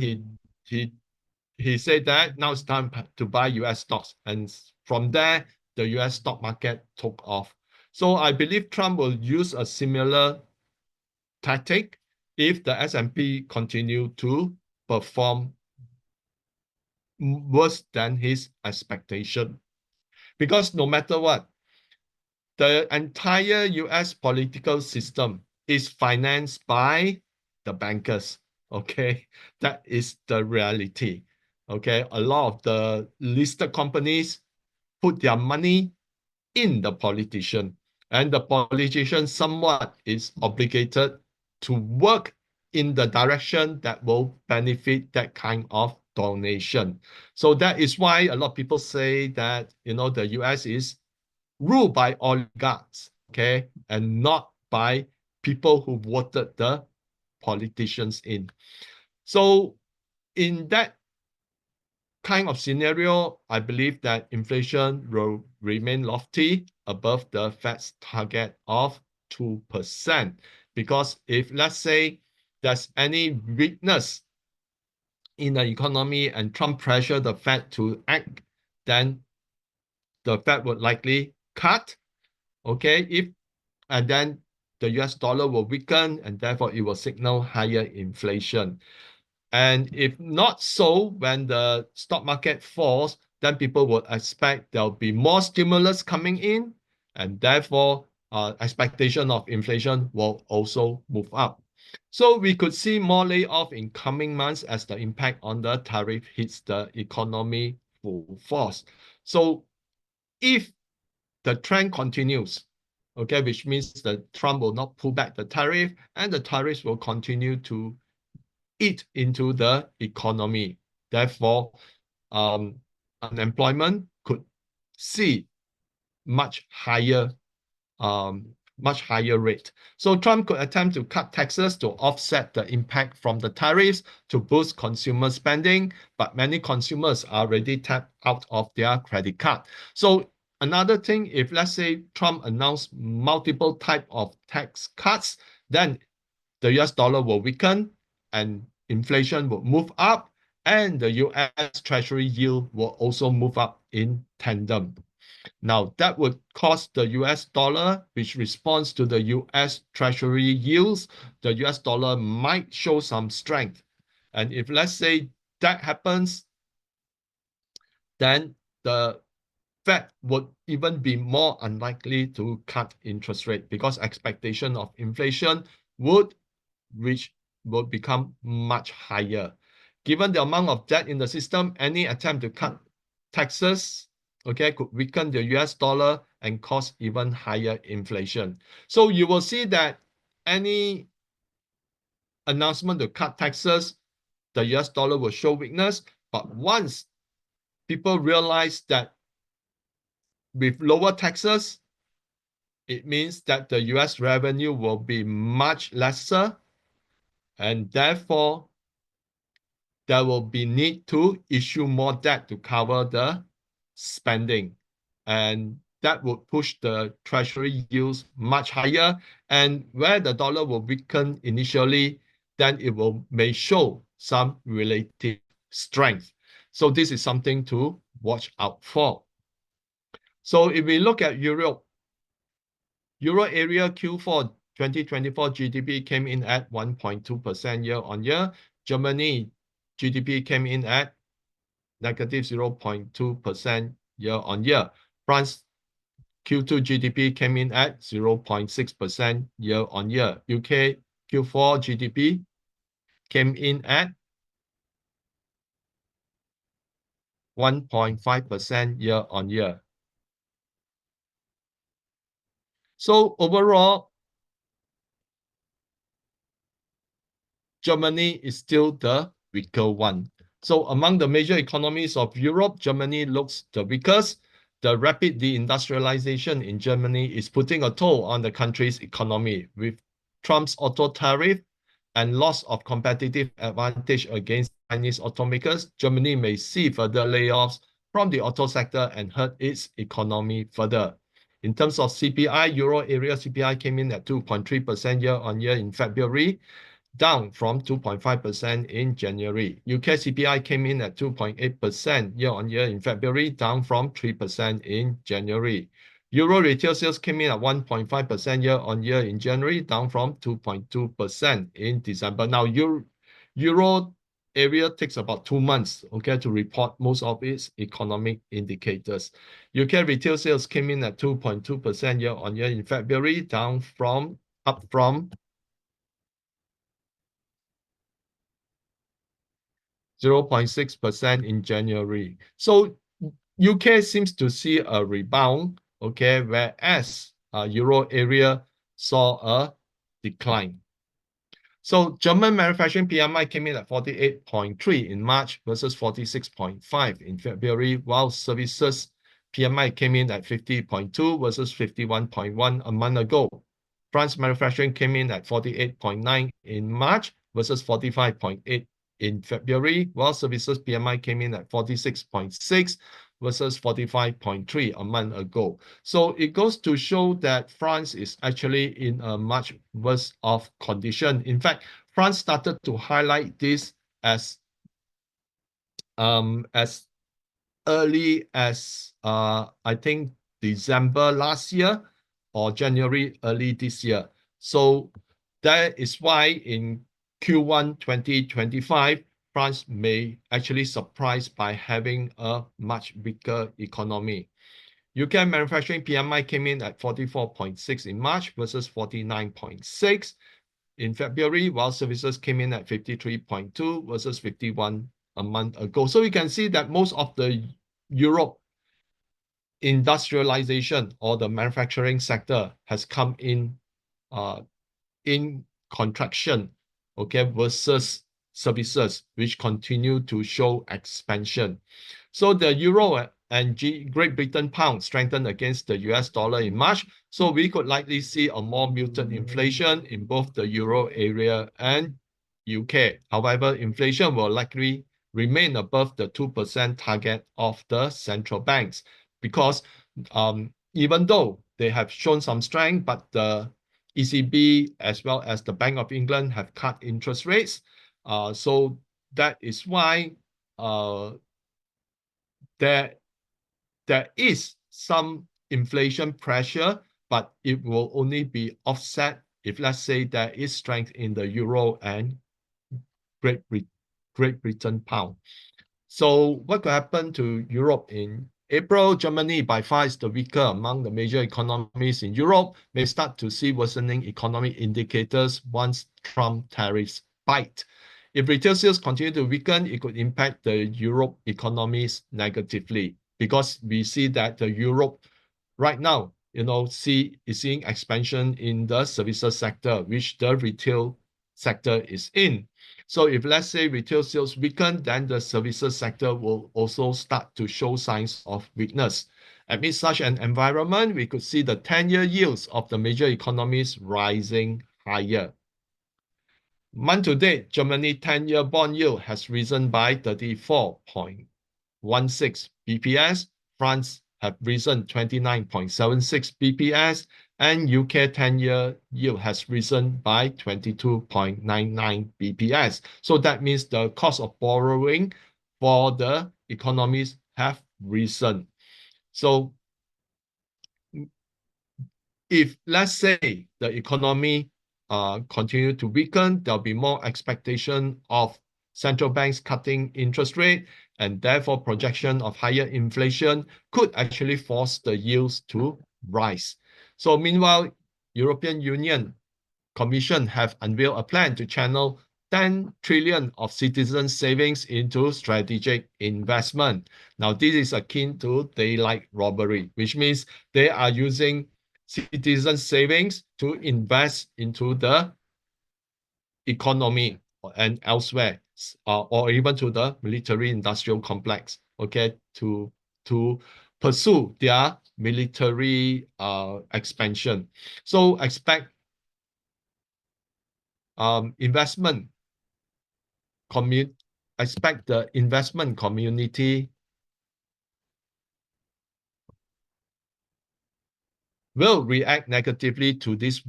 he said that now it's time to buy US stocks. And from there, the US stock market took off. So I believe Trump will use a similar tactic if the S&P continue to perform worse than his expectation. Because no matter what, the entire US political system is financed by the bankers. Okay, that is the reality. Okay, a lot of the listed companies put their money in the politician, and the politician somewhat is obligated to work in the direction that will benefit that kind of donation. So that is why a lot of people say that the US is ruled by oligarchs, okay, and not by people who voted the politicians in. So in that kind of scenario, I believe that inflation will remain lofty above the Fed's target of 2%. Because if, let's say, there's any weakness in the economy and Trump pressure the Fed to act, then the Fed would likely cut, okay, and then the US dollar will weaken, and therefore it will signal higher inflation. And if not so, when the stock market falls, then people will expect there'll be more stimulus coming in, and therefore expectation of inflation will also move up. So we could see more layoff in coming months as the impact on the tariff hits the economy full force. So if the trend continues, okay, which means that Trump will not pull back the tariff, and the tariffs will continue to eat into the economy. Therefore, unemployment could see much higher rate. So Trump could attempt to cut taxes to offset the impact from the tariffs to boost consumer spending, but many consumers are already tapped out of their credit card. So another thing, if let's say Trump announced multiple type of tax cuts, then the US dollar will weaken, and inflation will move up, and the US Treasury yield will also move up in tandem. Now, that would cause the US dollar, which responds to the US Treasury yields, the US dollar might show some strength. And if, let's say, that happens, then the Fed would even be more unlikely to cut interest rate because expectation of inflation would become much higher. Given the amount of debt in the system, any attempt to cut taxes, okay, could weaken the US dollar and cause even higher inflation. So you will see that any announcement to cut taxes, the US dollar will show weakness. But once people realize that with lower taxes, it means that the US revenue will be much lesser, and therefore there will be need to issue more debt to cover the spending. And that would push the treasury yields much higher. And where the dollar will weaken initially, then it may show some relative strength. So this is something to watch out for. So if we look at Europe, Euro area Q4 2024 GDP came in at 1.2% year-on-year. Germany GDP came in at negative 0.2% year-on-year. France Q2 GDP came in at 0.6% year-on-year. UK Q4 GDP came in at 1.5% year-on-year. So overall, Germany is still the weaker one. So among the major economies of Europe, Germany looks the weakest. The rapid deindustrialization in Germany is putting a toll on the country's economy. With Trump's auto tariff and loss of competitive advantage against Chinese automakers, Germany may see further layoffs from the auto sector and hurt its economy further. In terms of CPI, Euro area CPI came in at 2.3% year-on-year in February, down from 2.5% in January. UK CPI came in at 2.8% year-on-year in February, down from 3% in January. Euro retail sales came in at 1.5% year-on-year in January, down from 2.2% in December. Now, Euro area takes about 2 months, okay, to report most of its economic indicators. UK retail sales came in at 2.2% year-on-year in February, up from 0.6% in January. So UK seems to see a rebound, okay, whereas Euro area saw a decline. So German manufacturing PMI came in at 48.3 in March versus 46.5 in February, while services PMI came in at 50.2 versus 51.1 a month ago. France manufacturing came in at 48.9 in March versus 45.8 in February, while services PMI came in at 46.6 versus 45.3 a month ago. So it goes to show that France is actually in a much worse off condition. In fact, France started to highlight this as early as I think December last year or January early this year. So that is why in Q1 2025, France may actually surprise by having a much bigger economy. UK manufacturing PMI came in at 44.6 in March versus 49.6 in February, while services came in at 53.2 versus 51 a month ago. So you can see that most of the Europe industrialization or the manufacturing sector has come in contraction, okay, versus services, which continue to show expansion. So the euro and Great Britain pound strengthened against the US dollar in March. So we could likely see a more muted inflation in both the euro area and UK. However, inflation will likely remain above the 2% target of the central banks because even though they have shown some strength, but the ECB as well as the Bank of England have cut interest rates. So that is why there is some inflation pressure, but it will only be offset if, let's say, there is strength in the euro and Great Britain pound. So what could happen to Europe in April? Germany, by far is the weaker among the major economies in Europe, may start to see worsening economic indicators once Trump tariffs bite. If retail sales continue to weaken, it could impact the Europe economies negatively, because we see that the Europe right now, is seeing expansion in the services sector, which the retail sector is in. So if, let's say, retail sales weaken, then the services sector will also start to show signs of weakness. Amid such an environment, we could see the 10-year yields of the major economies rising higher. Month to date, Germany 10-year bond yield has risen by 34.16 BPS. France have risen 29.76 BPS, and UK 10-year yield has risen by 22.99 BPS. So that means the cost of borrowing for the economies have risen. So if, let's say, the economy continue to weaken, there'll be more expectation of central banks cutting interest rate, and therefore projection of higher inflation could actually force the yields to rise. So meanwhile, European Union Commission have unveiled a plan to channel 10 trillion of citizen savings into strategic investment. Now, this is akin to daylight robbery, which means they are using citizen savings to invest into the economy and elsewhere, or even to the military industrial complex, okay, to pursue their military expansion. So expect investment expect the investment community will react negatively to this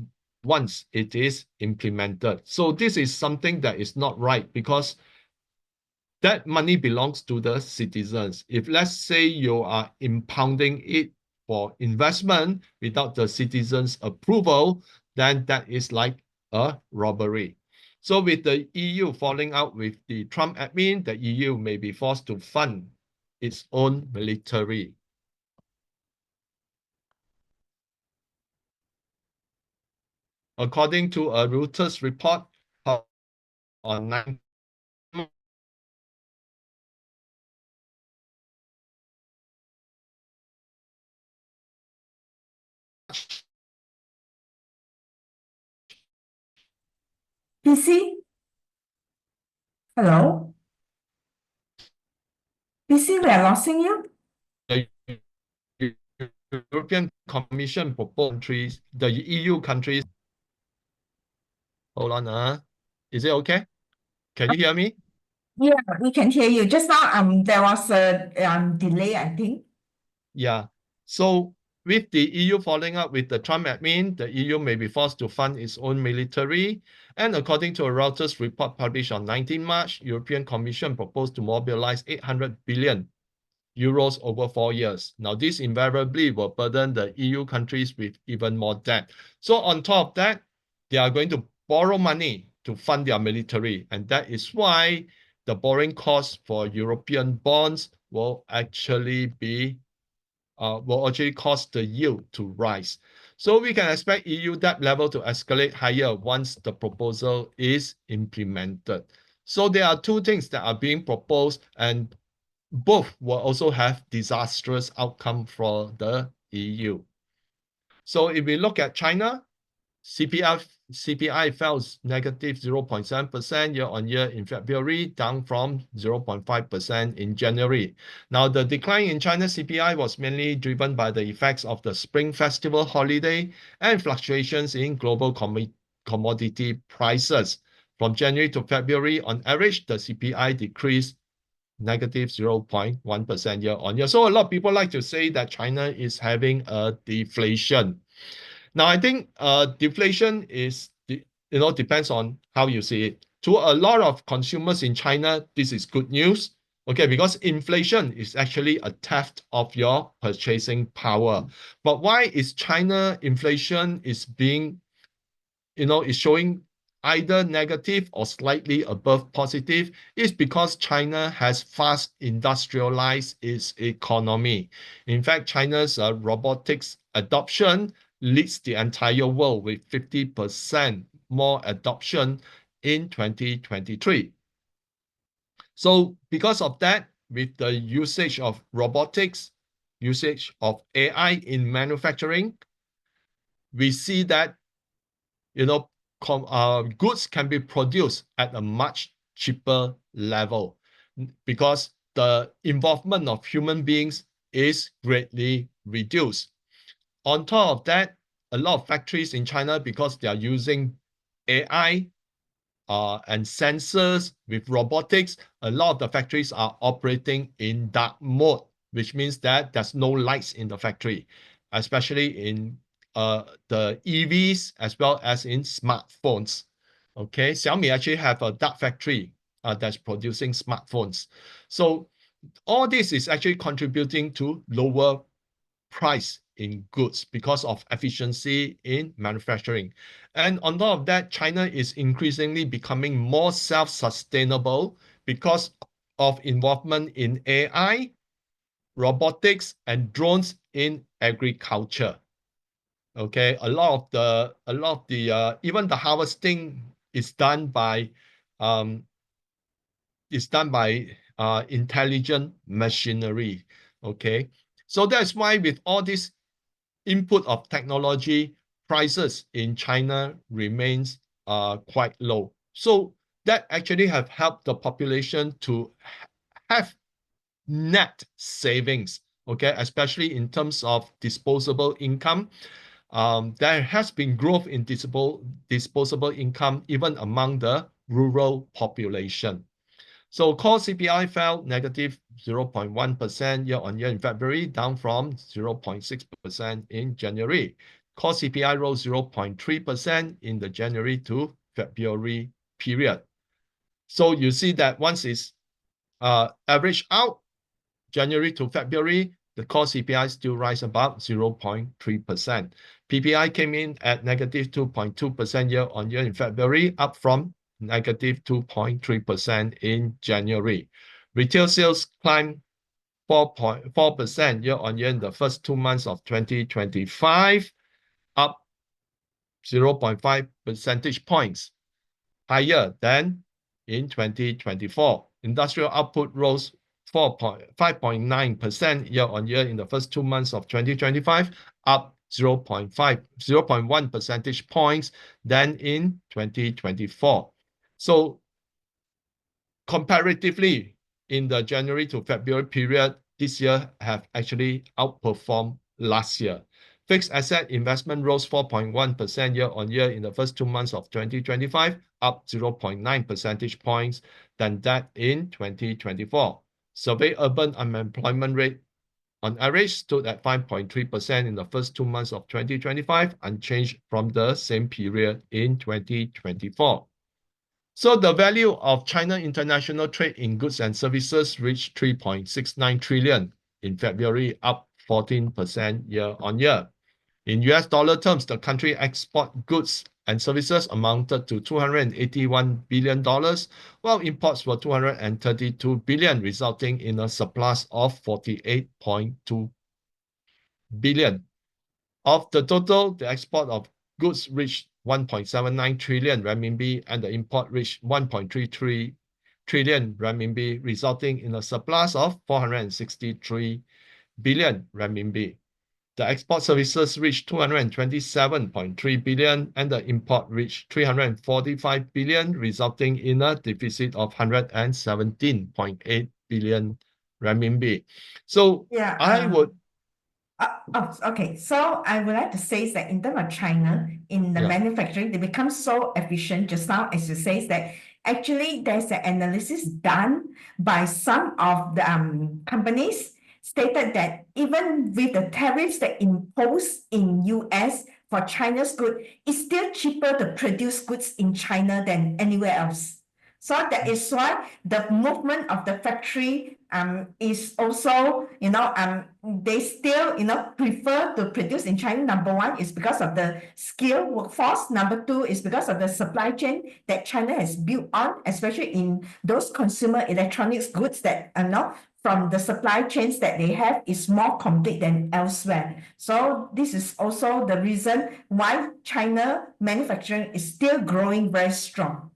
once it is implemented. So this is something that is not right, because that money belongs to the citizens. If, let's say, you are impounding it for investment without the citizens' approval, then that is like a robbery. So with the EU falling out with the Trump admin, the EU may be forced to fund its own military. According to a Reuters report on 9 PC? Hello? PC, we are losing you. the European Commission proposed countries, the EU countries. Hold on. Is it okay? Can you hear me? Yeah, we can hear you. Just now, there was a delay, I think. Yeah. So with the EU falling out with the Trump admin, the EU may be forced to fund its own military. And according to a Reuters report published on 19 March, European Commission proposed to mobilize 800 billion euros over 4 years. Now, this invariably will burden the EU countries with even more debt. So on top of that, they are going to borrow money to fund their military. And that is why the borrowing cost for European bonds will actually cause the yield to rise. So we can expect EU debt level to escalate higher once the proposal is implemented. So there are two things that are being proposed, and both will also have disastrous outcome for the EU. So if we look at China, CPI fell negative 0.7% year on year in February, down from 0.5% in January. Now, the decline in China's CPI was mainly driven by the effects of the Spring Festival holiday and fluctuations in global commodity prices. From January to February, on average, the CPI decreased negative 0.1% year on year. So a lot of people like to say that China is having a deflation. Now, I think deflation is, depends on how you see it. to a lot of consumers in China, this is good news. Okay, because inflation is actually a theft of your purchasing power. But why is China inflation is being, is showing either negative or slightly above positive? Is because China has fast industrialized its economy. In fact, China's robotics adoption leads the entire world with 50% more adoption in 2023. So because of that, with the usage of robotics, usage of AI in manufacturing, we see that, goods can be produced at a much cheaper level because the involvement of human beings is greatly reduced. On top of that, a lot of factories in China, because they are using AI and sensors with robotics, a lot of the factories are operating in dark mode, which means that there's no lights in the factory, especially in the EVs as well as in smartphones. Okay, Xiaomi actually have a dark factory that's producing smartphones. So all this is actually contributing to lower price in goods because of efficiency in manufacturing. And on top of that, China is increasingly becoming more self-sustainable because of involvement in AI, robotics, and drones in agriculture. Okay, a lot of the even the harvesting is done by um, intelligent machinery. Okay, so that's why with all this input of technology, prices in China remains quite low. So that actually have helped the population to have net savings, okay, especially in terms of disposable income. There has been growth in disposable income even among the rural population. So core CPI fell negative 0.1% year-on-year in February, down from 0.6% in January. Core CPI rose 0.3% in the January to February period. So you see that once it's averaged out, January to February, the core CPI still rise about 0.3%. PPI came in at negative 2.2% year-on-year in February, up from negative 2.3% in January. Retail sales climbed 4.4% year-on-year in the first 2 months of 2025, up 0.5 percentage points higher than in 2024. Industrial output rose 5.9% year-on-year in the first 2 months of 2025, up 0.1 percentage points than in 2024. So comparatively, in the January to February period, this year have actually outperformed last year. Fixed asset investment rose 4.1% year-on-year in the first 2 months of 2025, up 0.9 percentage points than that in 2024. Survey urban unemployment rate on average stood at 5.3% in the first 2 months of 2025, unchanged from the same period in 2024. So the value of China international trade in goods and services reached 3.69 trillion in February, up 14% year-on-year. In US dollar terms, the country export goods and services amounted to $281 billion, while imports were $232 billion, resulting in a surplus of $48.2 billion. Of the total, the export of goods reached 1.79 trillion renminbi and the import reached 1.33 trillion renminbi, resulting in a surplus of 463 billion renminbi. The export services reached 227.3 billion and the import reached 345 billion, resulting in a deficit of 117.8 billion renminbi. So Yeah, I would okay. So I would like to say that in terms of China, in the manufacturing, they become so efficient just now, as you say, that actually there's an analysis done by some of the companies stated that even with the tariffs that imposed in US for China's goods, it's still cheaper to produce goods in China than anywhere else. So that is why the movement of the factory is also, they still, prefer to produce in China. Number one is because of the skilled workforce. Number two is because of the supply chain that China has built on, especially in those consumer electronics goods that, from the supply chains that they have is more complete than elsewhere. So this is also the reason why China manufacturing is still growing very strong.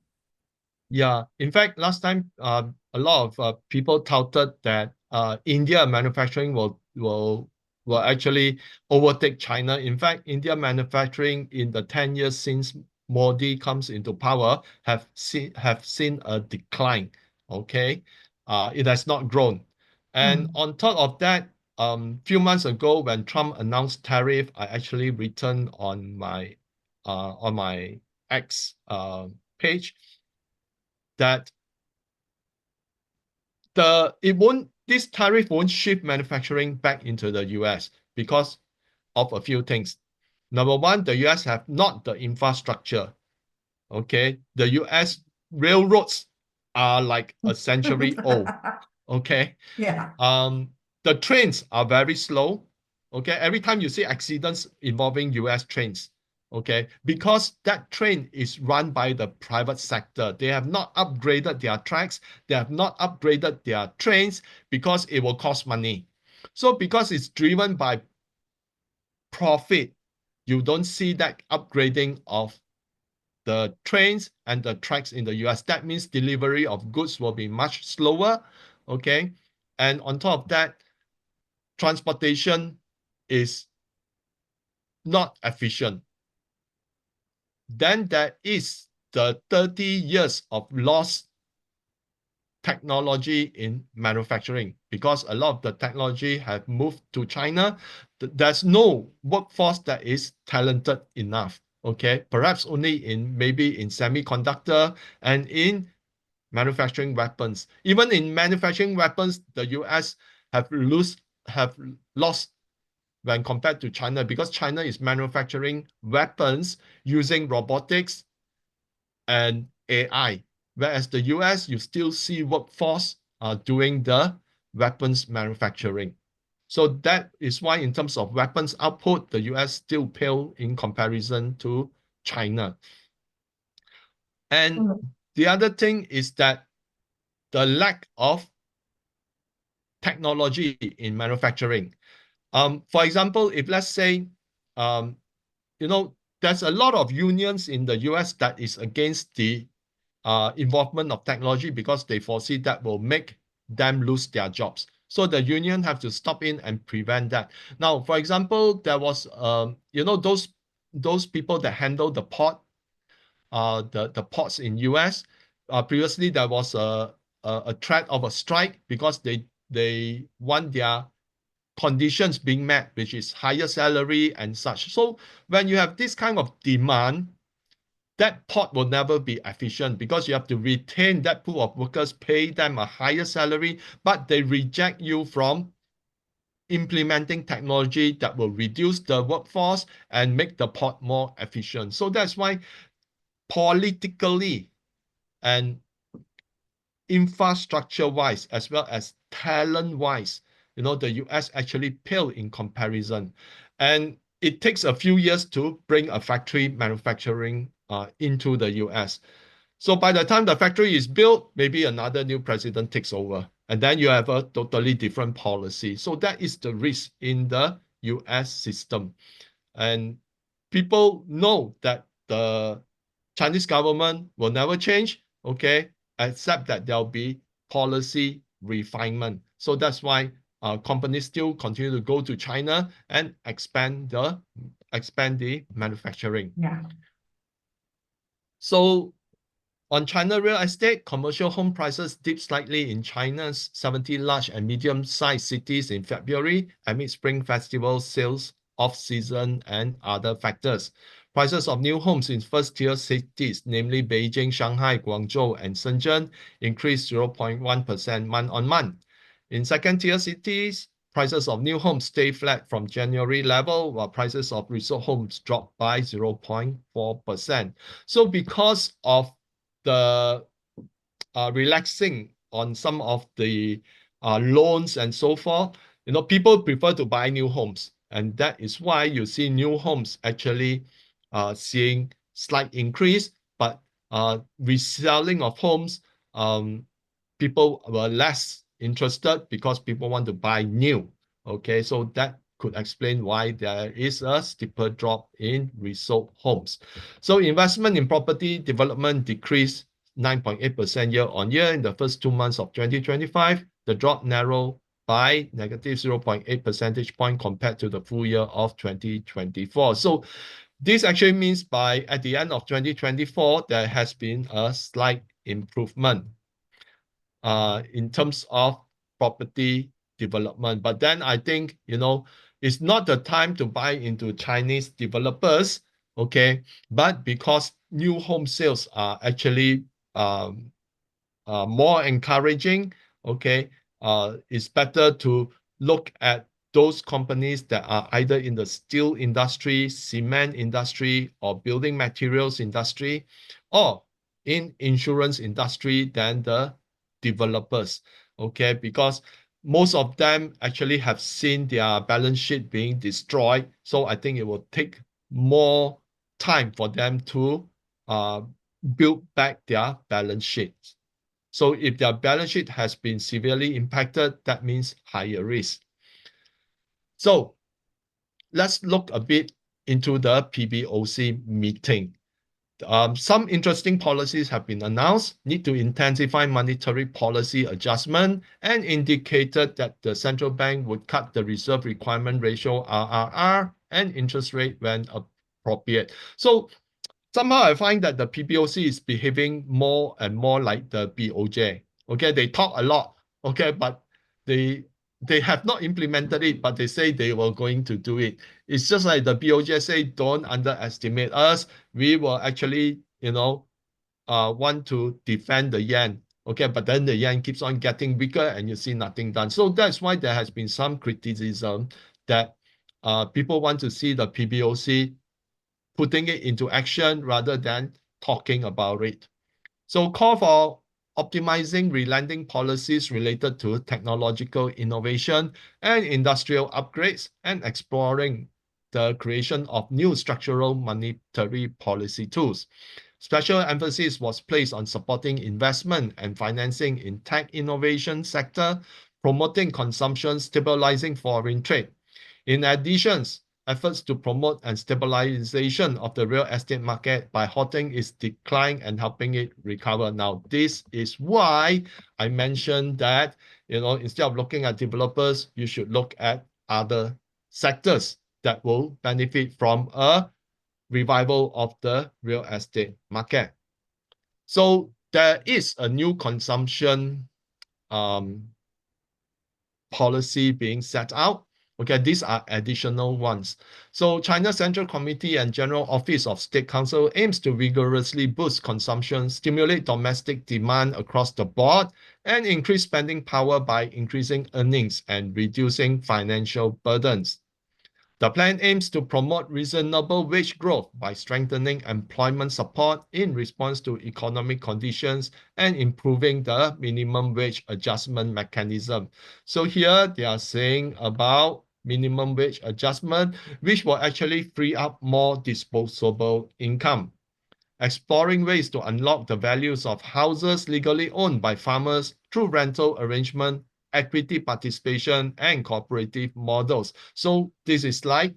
Yeah, in fact, last time a lot of people touted that India manufacturing will actually overtake China. In fact, India manufacturing in the 10 years since Modi comes into power have seen a decline. Okay, it has not grown. And on top of that, few months ago when Trump announced tariff, I actually returned on my X page that this tariff won't shift manufacturing back into the US because of a few things. Number one, the US have not the infrastructure. Okay, the US railroads are like a century old. Okay, Yeah. the trains are very slow. Okay, every time you see accidents involving US trains, okay, because that train is run by the private sector. They have not upgraded their tracks, they have not upgraded their trains because it will cost money. So because it's driven by profit, you don't see that upgrading of the trains and the tracks in the US. That means delivery of goods will be much slower. Okay, and on top of that, transportation is not efficient. Then there is the 30 years of lost technology in manufacturing because a lot of the technology have moved to China. There's no workforce that is talented enough. Okay, perhaps only maybe in semiconductor and in manufacturing weapons. Even in manufacturing weapons, the US have lost when compared to China because China is manufacturing weapons using robotics and AI, whereas the US, you still see workforce doing the weapons manufacturing. So that is why in terms of weapons output, the US still pale in comparison to China. And the other thing is that the lack of technology in manufacturing. For example, if let's say, um, there's a lot of unions in the US that is against the involvement of technology because they foresee that will make them lose their jobs. So the union have to stop in and prevent that. Now, for example, there was, those people that handle the ports in US. Previously, there was a threat of a strike because they want their conditions being met, which is higher salary and such. So when you have this kind of demand, that port will never be efficient because you have to retain that pool of workers, pay them a higher salary, but they reject you from implementing technology that will reduce the workforce and make the port more efficient. So that's why politically and infrastructure-wise, as well as talent-wise, the US actually pale in comparison. And it takes a few years to bring a factory manufacturing into the US. So by the time the factory is built, maybe another new president takes over. And then you have a totally different policy. So that is the risk in the US system. And people know that the Chinese government will never change, okay, except that there'll be policy refinement. So that's why companies still continue to go to China and expand the manufacturing. Yeah. So on China real estate, commercial home prices dipped slightly in China's 70 large and medium-sized cities in February amid Spring Festival sales off-season and other factors. Prices of new homes in first-tier cities, namely Beijing, Shanghai, Guangzhou, and Shenzhen, increased 0.1% month-on-month. In second-tier cities, prices of new homes stay flat from January level, while prices of resale homes dropped by 0.4%. So because of the relaxing on some of the loans and so forth, people prefer to buy new homes. And that is why you see new homes actually seeing slight increase, but reselling of homes, people were less interested because people want to buy new. Okay, so that could explain why there is a steeper drop in resold homes. So investment in property development decreased 9.8% year on year in the first 2 months of 2025. The drop narrowed by negative 0.8 percentage point compared to the full year of 2024. So this actually means by at the end of 2024, there has been a slight improvement in terms of property development. But then I think, it's not the time to buy into Chinese developers, okay? But because new home sales are actually more encouraging, okay, it's better to look at those companies that are either in the steel industry, cement industry, or building materials industry, or in insurance industry than the developers, okay? Because most of them actually have seen their balance sheet being destroyed. So I think it will take more time for them to build back their balance sheets. So if their balance sheet has been severely impacted, that means higher risk. So let's look a bit into the PBOC meeting. Some interesting policies have been announced, need to intensify monetary policy adjustment, and indicated that the central bank would cut the reserve requirement ratio RRR and interest rate when appropriate. So somehow I find that the PBOC is behaving more and more like the BOJ. Okay, they talk a lot, okay, but they have not implemented it, but they say they were going to do it. It's just like the BOJ say, don't underestimate us. We will actually, want to defend the yen. Okay, but then the yen keeps on getting weaker and you see nothing done. So that's why there has been some criticism that people want to see the PBOC putting it into action rather than talking about it. So call for optimizing relending policies related to technological innovation and industrial upgrades and exploring the creation of new structural monetary policy tools. Special emphasis was placed on supporting investment and financing in tech innovation sector, promoting consumption, stabilizing foreign trade. In addition, efforts to promote and stabilization of the real estate market by halting its decline and helping it recover. Now, this is why I mentioned that, instead of looking at developers, you should look at other sectors that will benefit from a revival of the real estate market. So there is a new consumption policy being set out. Okay, these are additional ones. So China Central Committee and General Office of State Council aims to vigorously boost consumption, stimulate domestic demand across the board, and increase spending power by increasing earnings and reducing financial burdens. The plan aims to promote reasonable wage growth by strengthening employment support in response to economic conditions and improving the minimum wage adjustment mechanism. So here they are saying about minimum wage adjustment, which will actually free up more disposable income. Exploring ways to unlock the values of houses legally owned by farmers through rental arrangement, equity participation, and cooperative models. So this is like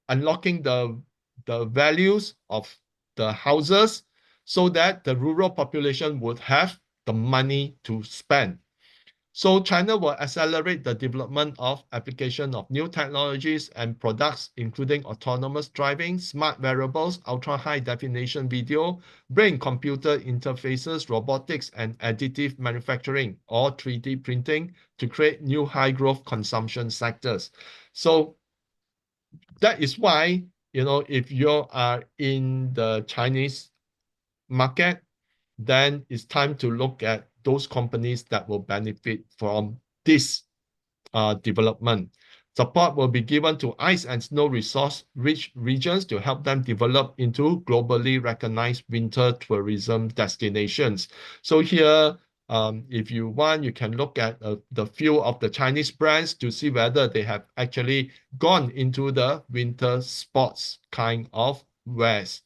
unlocking the values of the houses so that the rural population would have the money to spend. So China will accelerate the development of application of new technologies and products, including autonomous driving, smart wearables, ultra-high definition video, brain-computer interfaces, robotics, and additive manufacturing, or 3D printing, to create new high-growth consumption sectors. So that is why, if you are in the Chinese market, then it's time to look at those companies that will benefit from this development. Support will be given to ice and snow resource-rich regions to help them develop into globally recognized winter tourism destinations. So here, if you want, you can look at the few of the Chinese brands to see whether they have actually gone into the winter sports kind of wares.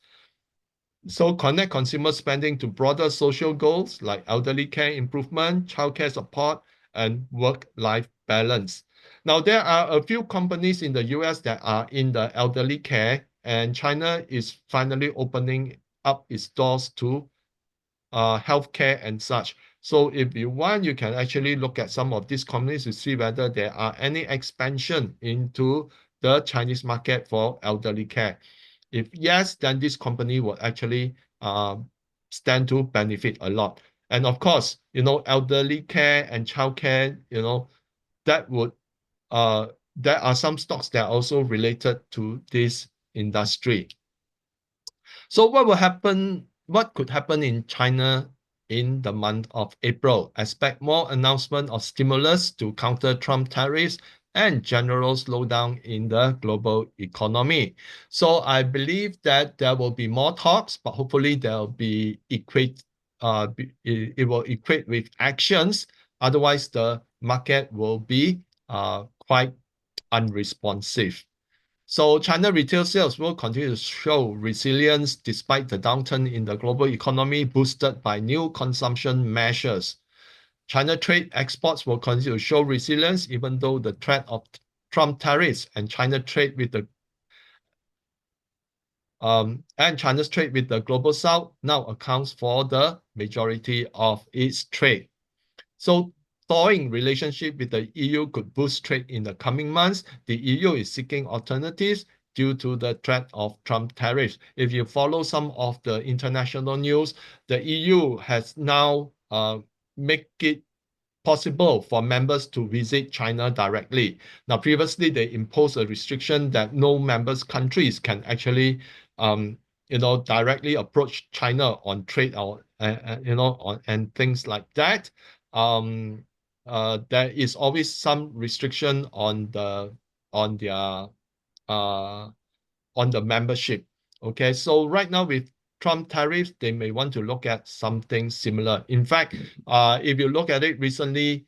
So connect consumer spending to broader social goals like elderly care improvement, childcare support, and work-life balance. Now, there are a few companies in the US that are in the elderly care, and China is finally opening up its doors to healthcare and such. So if you want, you can actually look at some of these companies to see whether there are any expansion into the Chinese market for elderly care. If yes, then this company will actually stand to benefit a lot. And of course, elderly care and childcare, that would there are some stocks that are also related to this industry. So what could happen in China in the month of April? Expect more announcement of stimulus to counter Trump tariffs and general slowdown in the global economy. So I believe that there will be more talks, but hopefully it will equate with actions. Otherwise, the market will be quite unresponsive. So China retail sales will continue to show resilience despite the downturn in the global economy boosted by new consumption measures. China trade exports will continue to show resilience even though the threat of Trump tariffs and China's trade with the global south now accounts for the majority of its trade. So thawing relationship with the EU could boost trade in the coming months. The EU is seeking alternatives due to the threat of Trump tariffs. If you follow some of the international news, the EU has now make it possible for members to visit China directly. Now, previously, they imposed a restriction that no members countries can actually, directly approach China on trade or, and things like that. There is always some restriction on their on the membership. Okay, so right now with Trump tariffs, they may want to look at something similar. In fact, if you look at it recently,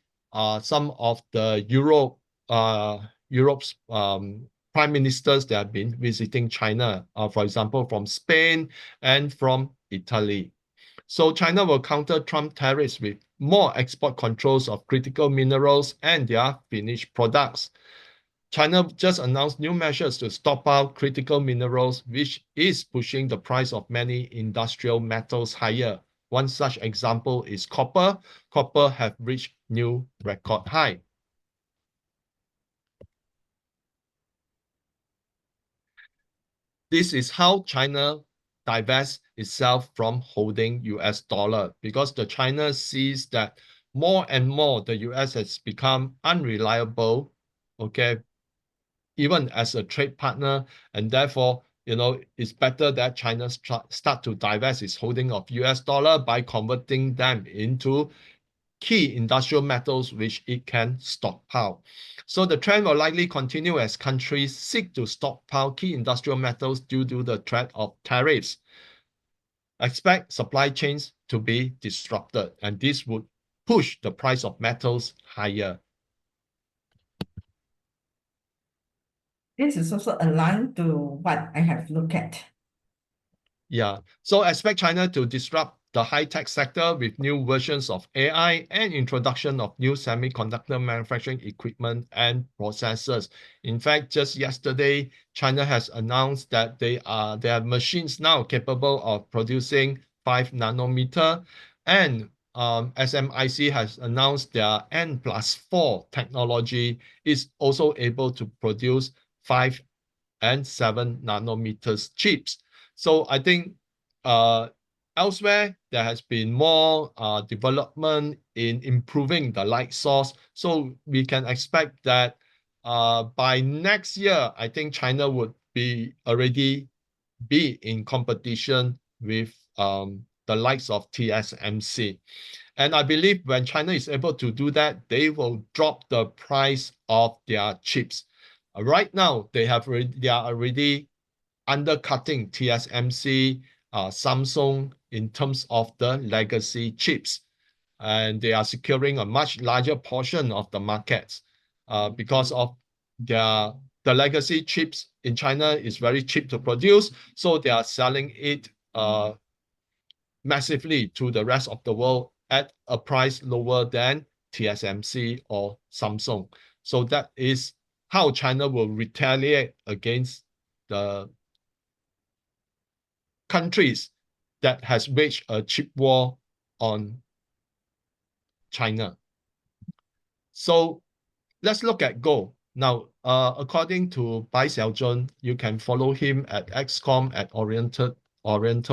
some of the Europe's prime ministers that have been visiting China, for example, from Spain and from Italy. So China will counter Trump tariffs with more export controls of critical minerals and their finished products. China just announced new measures to stockpile critical minerals, which is pushing the price of many industrial metals higher. One such example is copper. Copper have reached new record high. This is how China divests itself from holding US dollar because the China sees that more and more the US has become unreliable, okay, even as a trade partner, and therefore, it's better that China start to divest its holding of US dollar by converting them into key industrial metals which it can stockpile. So the trend will likely continue as countries seek to stockpile key industrial metals due to the threat of tariffs. Expect supply chains to be disrupted, and this would push the price of metals higher. This is also aligned to what I have looked at. Yeah, so expect China to disrupt the high-tech sector with new versions of AI and introduction of new semiconductor manufacturing equipment and processors. In fact, just yesterday, China has announced that they have machines now capable of producing 5 nanometer, and SMIC has announced their N+4 technology is also able to produce 5 and 7 nanometers chips. So I think elsewhere, there has been more development in improving the light source. So we can expect that by next year, I think China would already be in competition with the likes of TSMC. And I believe when China is able to do that, they will drop the price of their chips. Right now, they are already undercutting TSMC, Samsung in terms of the legacy chips, and they are securing a much larger portion of the markets because of the legacy chips in China is very cheap to produce, so they are selling it massively to the rest of the world at a price lower than TSMC or Samsung. So that is how China will retaliate against the countries that has waged a chip war on China. So let's look at gold. Now, according to Bai Xiaozhen, you can follow him at XCOM at Oriental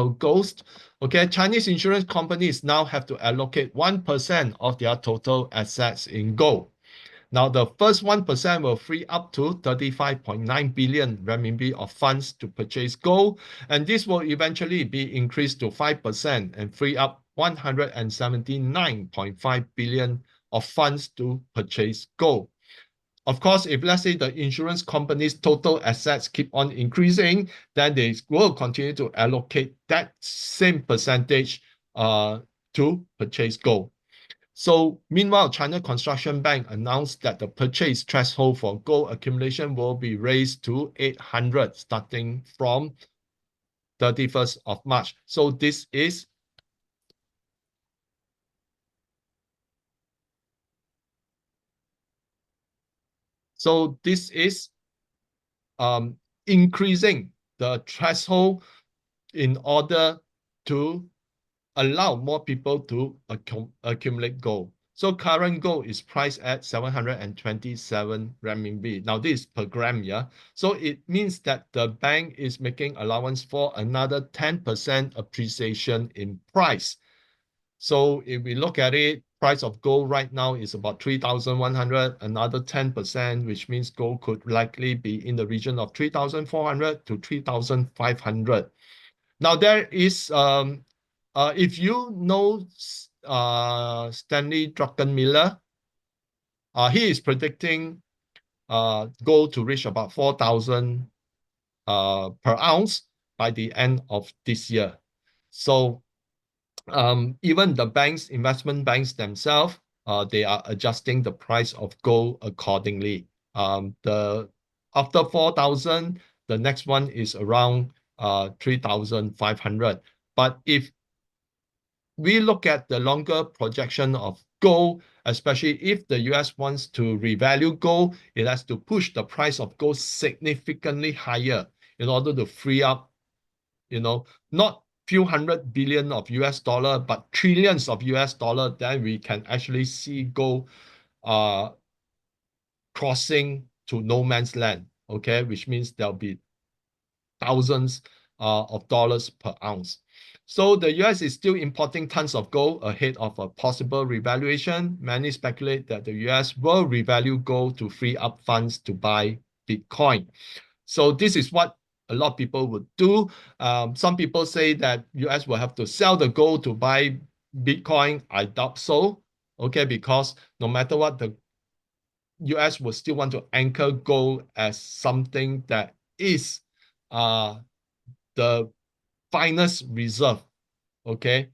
Ghost. Okay, Chinese insurance companies now have to allocate 1% of their total assets in gold. Now, the first 1% will free up to 35.9 billion renminbi of funds to purchase gold, and this will eventually be increased to 5% and free up 179.5 billion of funds to purchase gold. Of course, if let's say the insurance company's total assets keep on increasing, then they will continue to allocate that same percentage to purchase gold. So meanwhile, China Construction Bank announced that the purchase threshold for gold accumulation will be raised to 800 starting from 31st of March. So this is increasing the threshold in order to allow more people to accumulate gold. So current gold is priced at 727 renminbi. Now this is per gram, yeah. So it means that the bank is making allowance for another 10% appreciation in price. So if we look at it, price of gold right now is about 3,100, another 10%, which means gold could likely be in the region of 3,400 to 3,500. Now there is, if you know Stanley Druckenmiller, he is predicting gold to reach about 4,000 per ounce by the end of this year. So even the banks, investment banks themselves, they are adjusting the price of gold accordingly. After 4,000, the next one is around 3,500. But if we look at the longer projection of gold, especially if the US wants to revalue gold, it has to push the price of gold significantly higher in order to free up, not few hundred billion of US dollar, but trillions of US dollar, then we can actually see gold crossing to no man's land, okay, which means there'll be thousands of dollars per ounce. So the US is still importing tons of gold ahead of a possible revaluation. Many speculate that the US will revalue gold to free up funds to buy Bitcoin. So this is what a lot of people would do. Some people say that US will have to sell the gold to buy Bitcoin. I doubt so, okay, because no matter what, the US will still want to anchor gold as something that is the finest reserve, okay?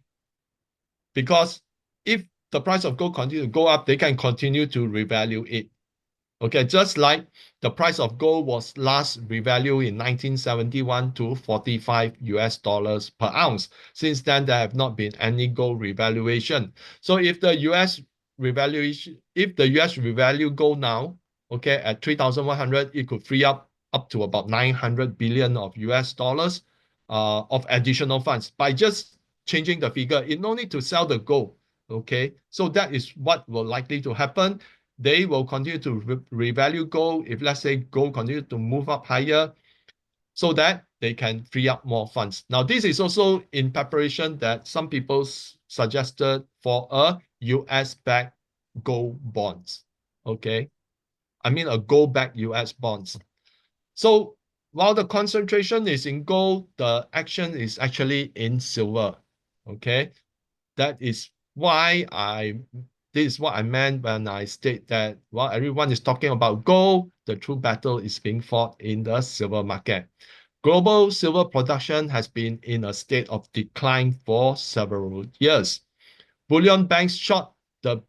Because if the price of gold continue to go up, they can continue to revalue it. Okay, just like the price of gold was last revalued in 1971 to 45 US dollars per ounce. Since then, there have not been any gold revaluation. So if the US revalue gold now, okay, at 3,100, it could free up to about 900 billion of US dollars of additional funds by just changing the figure. It no need to sell the gold. Okay, so that is what will likely to happen. They will continue to revalue gold if, let's say, gold continue to move up higher so that they can free up more funds. Now, this is also in preparation that some people suggested for a US-backed gold bonds. Okay, I mean a gold-backed US bonds. So while the concentration is in gold, the action is actually in silver. Okay, that is why this is what I meant when I state that while everyone is talking about gold, the true battle is being fought in the silver market. Global silver production has been in a state of decline for several years. Bullion banks short the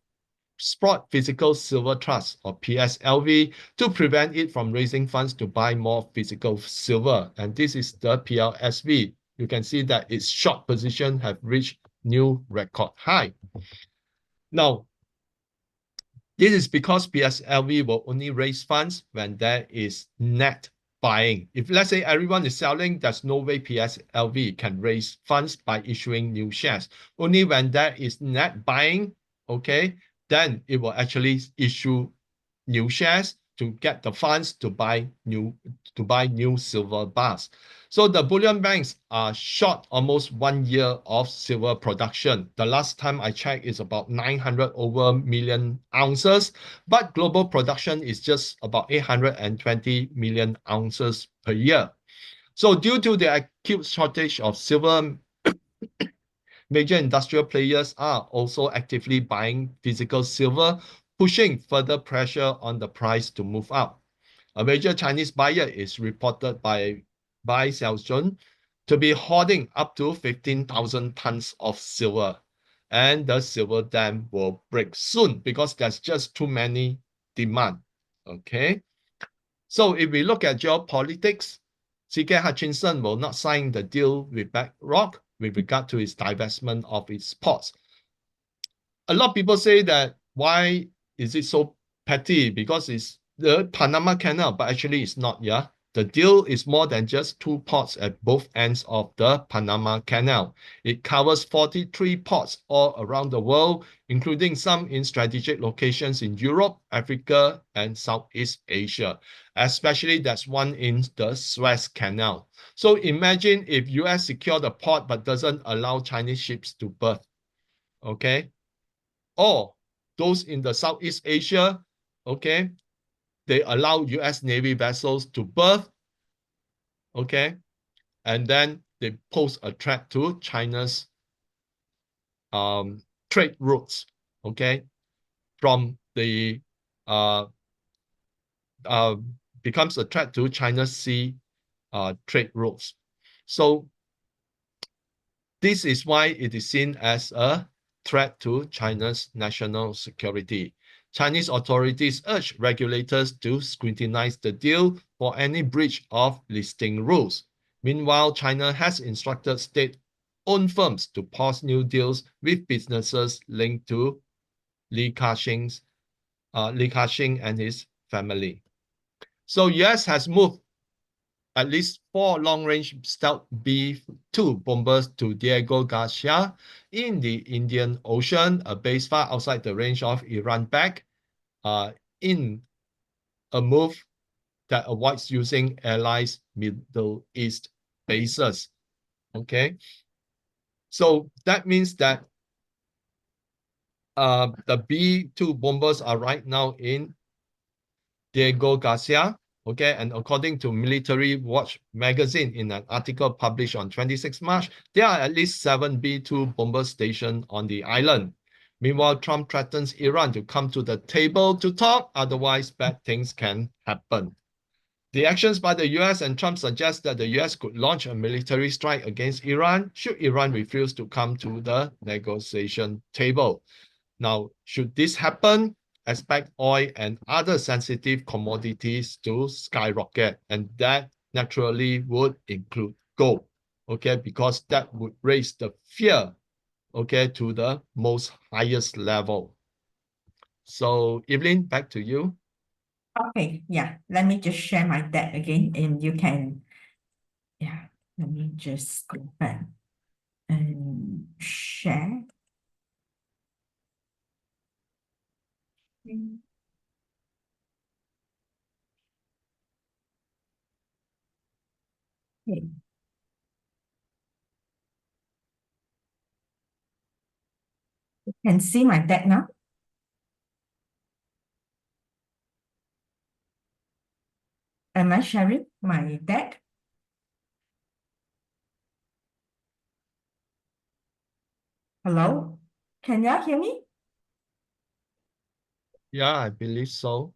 Spot Physical Silver Trust, or PSLV, to prevent it from raising funds to buy more physical silver. And this is the PLSV. You can see that its short position have reached new record high. Now, this is because PSLV will only raise funds when there is net buying. If let's say everyone is selling, there's no way PSLV can raise funds by issuing new shares. Only when there is net buying, okay, then it will actually issue new shares to get the funds to buy new silver bars. So the bullion banks are short almost 1 year of silver production. The last time I checked is about 900 over million ounces, but global production is just about 820 million ounces per year. So due to the acute shortage of silver, major industrial players are also actively buying physical silver, pushing further pressure on the price to move up. A major Chinese buyer is reported by Xiaozhun to be hoarding up to 15,000 tons of silver. And the silver dam will break soon because there's just too many demand. Okay. So if we look at geopolitics, C.K. Hutchinson will not sign the deal with BlackRock with regard to its divestment of its ports. A lot of people say that why is it so petty? Because it's the Panama Canal, but actually it's not, yeah? The deal is more than just 2 ports at both ends of the Panama Canal. It covers 43 ports all around the world, including some in strategic locations in Europe, Africa, and Southeast Asia. Especially there's one in the Suez Canal. So imagine if US secure the port but doesn't allow Chinese ships to berth, okay? Or those in the Southeast Asia, okay, they allow US Navy vessels to berth, okay, and then they pose a threat to China's trade routes, okay, from the uh, uh, becomes a threat to China's sea trade routes. So this is why it is seen as a threat to China's national security. Chinese authorities urge regulators to scrutinize the deal for any breach of listing rules. Meanwhile, China has instructed state-owned firms to pause new deals with businesses linked to Li Ka-shing and his family. So US has moved at least 4 long-range stealth B-2 bombers to Diego Garcia in the Indian Ocean, a base far outside the range of Iran-backed, in a move that avoids using allies' Middle East bases. Okay, so that means that the B-2 bombers are right now in Diego Garcia. Okay, and according to Military Watch magazine, in an article published on 26 March, there are at least 7 B-2 bombers stationed on the island. Meanwhile, Trump threatens Iran to come to the table to talk, otherwise bad things can happen. The actions by the US and Trump suggest that the US could launch a military strike against Iran should Iran refuse to come to the negotiation table. Now, should this happen, expect oil and other sensitive commodities to skyrocket, and that naturally would include gold, okay, because that would raise the fear, okay, to the most highest level. So, Evelyn, back to you. Okay, yeah, let me just share my deck again, and you can, yeah, let me just go back and share. Okay. You can see my deck now. Am I sharing my deck? Hello? Can you hear me? Yeah, I believe so.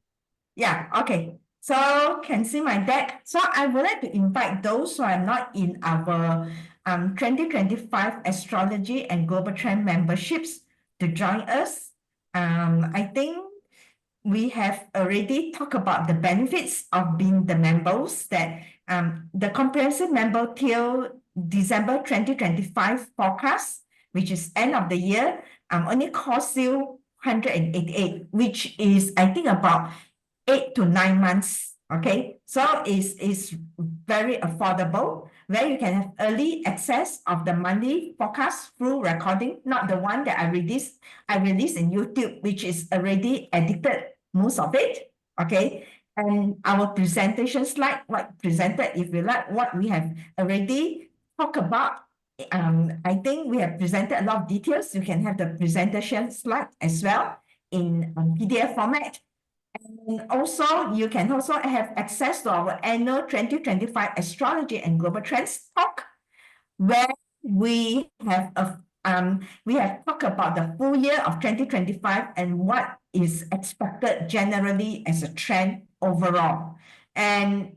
Yeah, okay. So can see my deck. So I would like to invite those who are not in our 2025 Astrology and Global Trend memberships to join us. I think we have already talked about the benefits of being the members, that the comprehensive member till December 2025 forecast, which is end of the year, only cost you 188, which is I think about 8 to 9 months. Okay, so it's very affordable, where you can have early access of the monthly forecast through recording, not the one that I release in YouTube, which is already edited, most of it. Okay, and our presentation slide, what presented, if you like what we have already talked about, I think we have presented a lot of details. You can have the presentation slide as well in PDF format. And also, you can also have access to our annual 2025 Astrology and Global Trends talk, where we have talked about the full year of 2025 and what is expected generally as a trend overall. And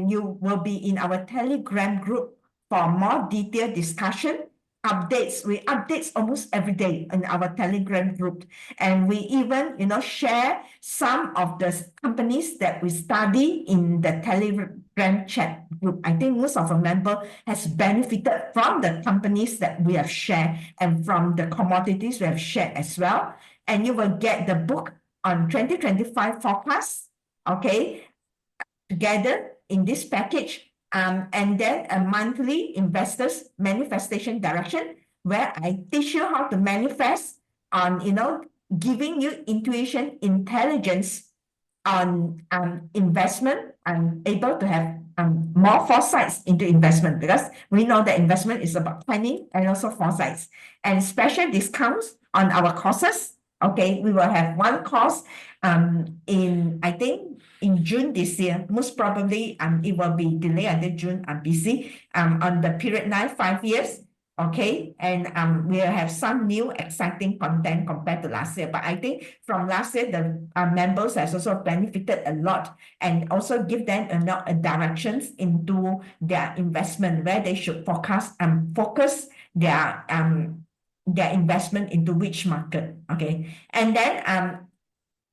you will be in our Telegram group for more detailed discussion. We updates almost every day in our Telegram group, and we even share some of the companies that we study in the Telegram chat group. I think most of our member has benefited from the companies that we have shared and from the commodities we have shared as well. And you will get the book on 2025 forecast, okay, together in this package. And then a monthly investors manifestation direction, where I teach you how to manifest on, giving you intuition, intelligence on investment. I'm able to have more foresights into investment, because we know that investment is about planning and also foresights, and special discounts on our courses. Okay, we will have one course I think in June this year. Most probably it will be delayed until June. I'm busy on the period 9, 5 years. Okay, and we'll have some new exciting content compared to last year. But I think from last year, the members has also benefited a lot, and also give them directions into their investment, where they should focus their investment into which market. Okay, and then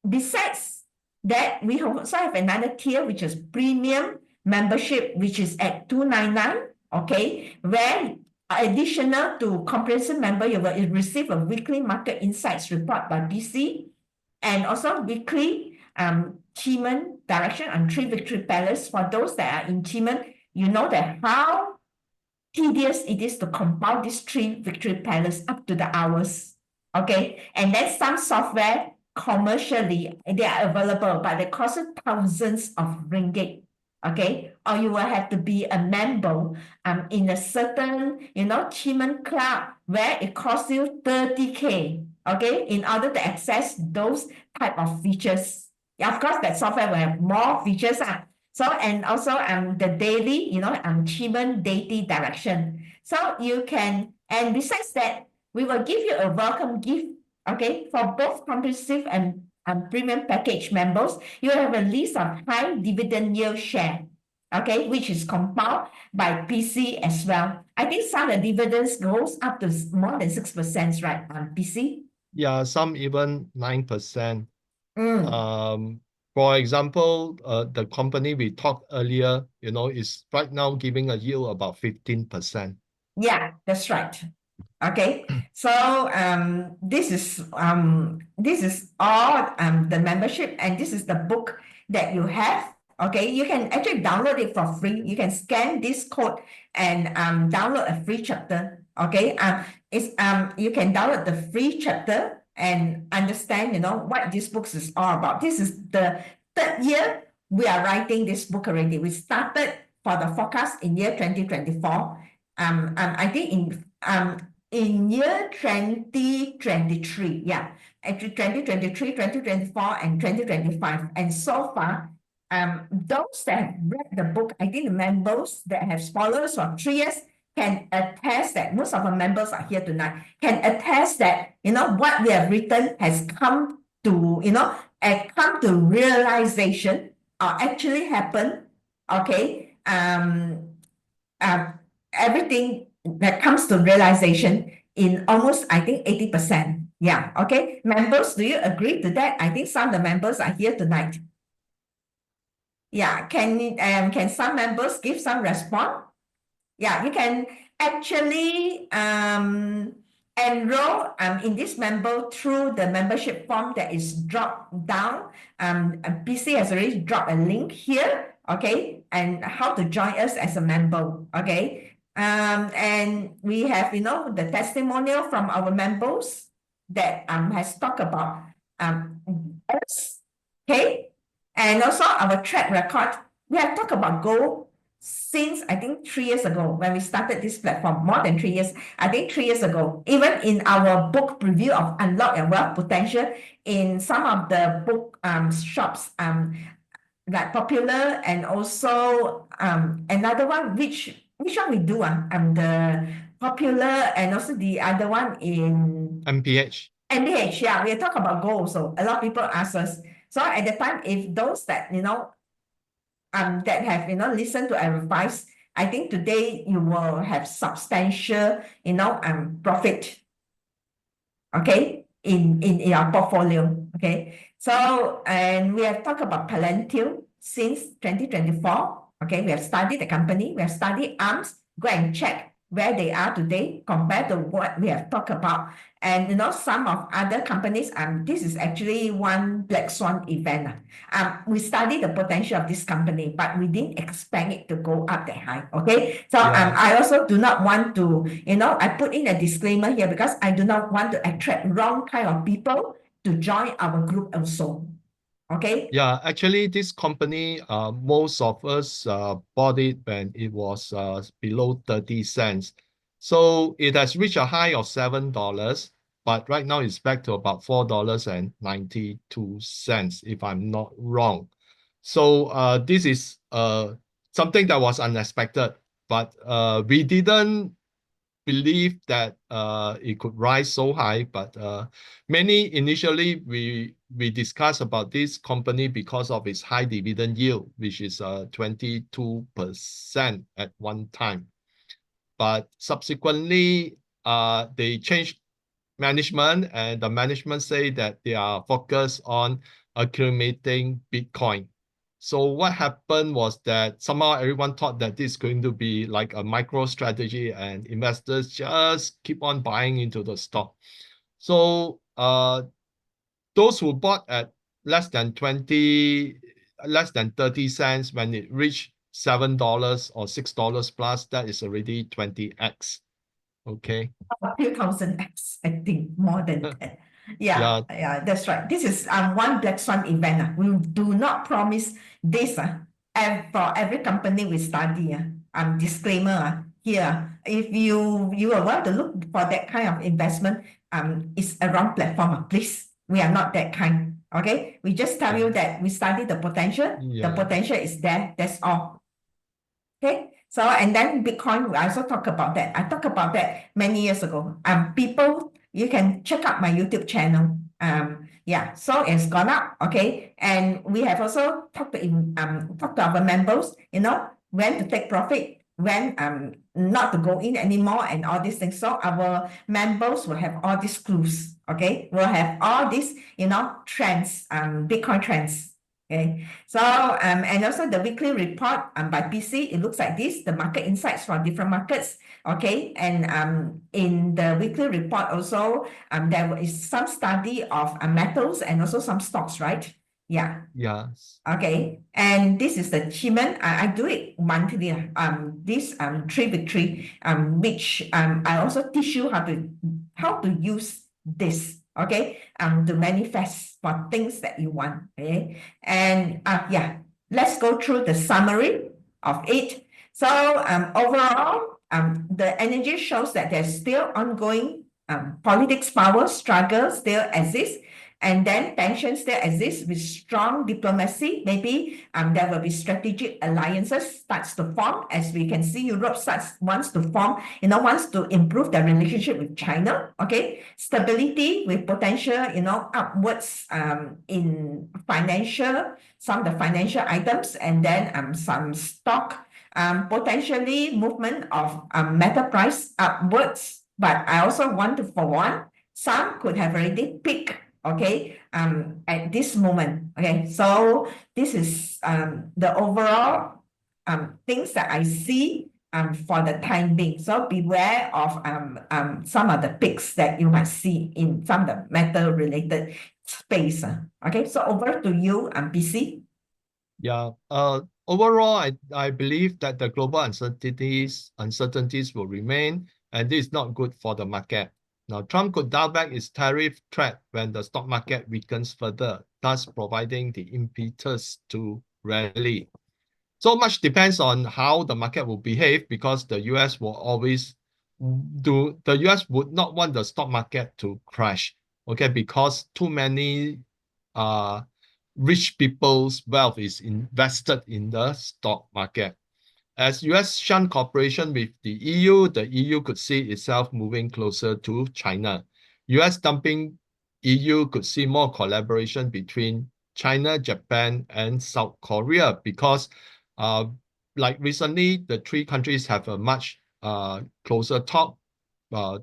besides that, we also have another tier, which is premium membership, which is at $299. Okay, where additional to comprehensive member, you will receive a weekly market insights report by BC, and also weekly Chiman direction on 3 victory palace. For those that are in Chiman, you know that how tedious it is to compile these 3 victory palace up to the hours. Okay, and then some software commercially they are available, but they cost thousands of ringgit. Okay, or you will have to be a member in a certain Chiman club, where it costs you 30K. Okay, in order to access those type of features. Yeah, of course, that software will have more features. So, and also the daily, Chiman daily direction. So you can, and besides that, we will give you a welcome gift. Okay, for both comprehensive and premium package members, you have a list of high dividend yield share, okay, which is compiled by PC as well. I think some of the dividends goes up to more than 6%, right, on PC? Yeah, some even 9%. Mm. For example, the company we talked earlier, is right now giving a yield about 15%. Yeah, that's right. Okay, so this is all the membership, and this is the book that you have. Okay, you can actually download it for free. You can scan this code and download a free chapter. Okay, you can download the free chapter and understand what this book is all about. This is the 3rd year we are writing this book already. We started for the forecast in year 2024. I think in year 2023, yeah, actually 2023, 2024, and 2025. And so far, those that have read the book, I think the members that have followed us for 3 years can attest that most of our members are here tonight, can attest that, what we have written has come to realization actually happen, okay, everything that comes to realization in almost, I think, 80%. Yeah, okay. Members, do you agree to that? I think some of the members are here tonight. Yeah, can some members give some response? Yeah, you can actually enroll in this member through the membership form that is dropped down. PC has already dropped a link here, okay, and how to join us as a member, okay. And we have, the testimonial from our members that has talked about us, okay, and also our track record. We have talked about goal since I think 3 years ago when we started this platform, more than 3 years, I think 3 years ago, even in our book review of Unlock and Wealth Potential in some of the book shops, like Popular, and also another one, which one we do, the Popular, and also the other one in MPH. MPH, yeah, we talk about goals. So a lot of people ask us. So at the time, if those that that have listened to our advice, I think today you will have substantial profit, okay, in your portfolio, okay. So, and we have talked about Palantir since 2024, okay. We have studied the company, we have studied ARMS, go and check where they are today compared to what we have talked about. And some of other companies, this is actually one black swan event. We studied the potential of this company, but we didn't expect it to go up that high. Okay. So Yeah. I also do not want to, I put in a disclaimer here because I do not want to attract wrong kind of people to join our group also. Okay. Yeah, actually, this company, most of us bought it when it was below 30 cents. So it has reached a high of $7, but right now it's back to about $4.92, if I'm not wrong. So this is something that was unexpected, but we didn't believe that it could rise so high, but many initially we discussed about this company because of its high dividend yield, which is 22% at one time. But subsequently, they changed management, and the management say that they are focused on accumulating Bitcoin. So what happened was that somehow everyone thought that this is going to be like a micro strategy and investors just keep on buying into the stock. So those who bought at less than 30 cents, when it reached $7 or $6 plus, that is already 20x. Okay. A few thousand X, I think, more than that. Yeah, that's right. This is one black swan event. We do not promise this and for every company we study. Disclaimer here. If you want to look for that kind of investment, it's a wrong platform. Please, we are not that kind. Okay, we just tell you that we study the potential. The potential is there. That's all. Okay. So, and then Bitcoin, I also talk about that. I talked about that many years ago. People, you can check out my YouTube channel. Yeah, so it's gone up, okay. And we have also talked to our members, when to take profit, when not to go in anymore, and all these things. So our members will have all these clues, okay. We'll have all these, trends, Bitcoin trends. Okay, so and also the weekly report by PC, it looks like this, the market insights from different markets. Okay, and in the weekly report also there is some study of metals and also some stocks, right? Yeah. Yes. Okay, and this is the achievement. I do it monthly. This 3 victory, which I also teach you how to use this. Okay, to manifest for things that you want. Okay, and yeah, let's go through the summary of it. So overall, the energy shows that there's still ongoing politics power struggle still exists, And then tensions still exist with strong diplomacy. Maybe there will be strategic alliances starts to form. As we can see, Europe wants to form, wants to improve their relationship with China. Okay, stability with potential, upwards in some of the financial items, and then some stock, potentially movement of metal price upwards. But I also want to forewarn, some could have already peaked, okay, at this moment. Okay, so this is the overall things that I see for the time being. So beware of some of the peaks that you might see in some of the metal related space. Okay, so over to you, BC. Yeah. Overall, I believe that the global uncertainties will remain, and this is not good for the market. Now, Trump could dial back its tariff threat when the stock market weakens further, thus providing the impetus to rally. So much depends on how the market will behave, because the US will always the US would not want the stock market to crash, okay, because too many rich people's wealth is invested in the stock market. As US shun cooperation with the EU could see itself moving closer to China. US dumping EU could see more collaboration between China, Japan, and South Korea, because like recently, the three countries have a much closer talk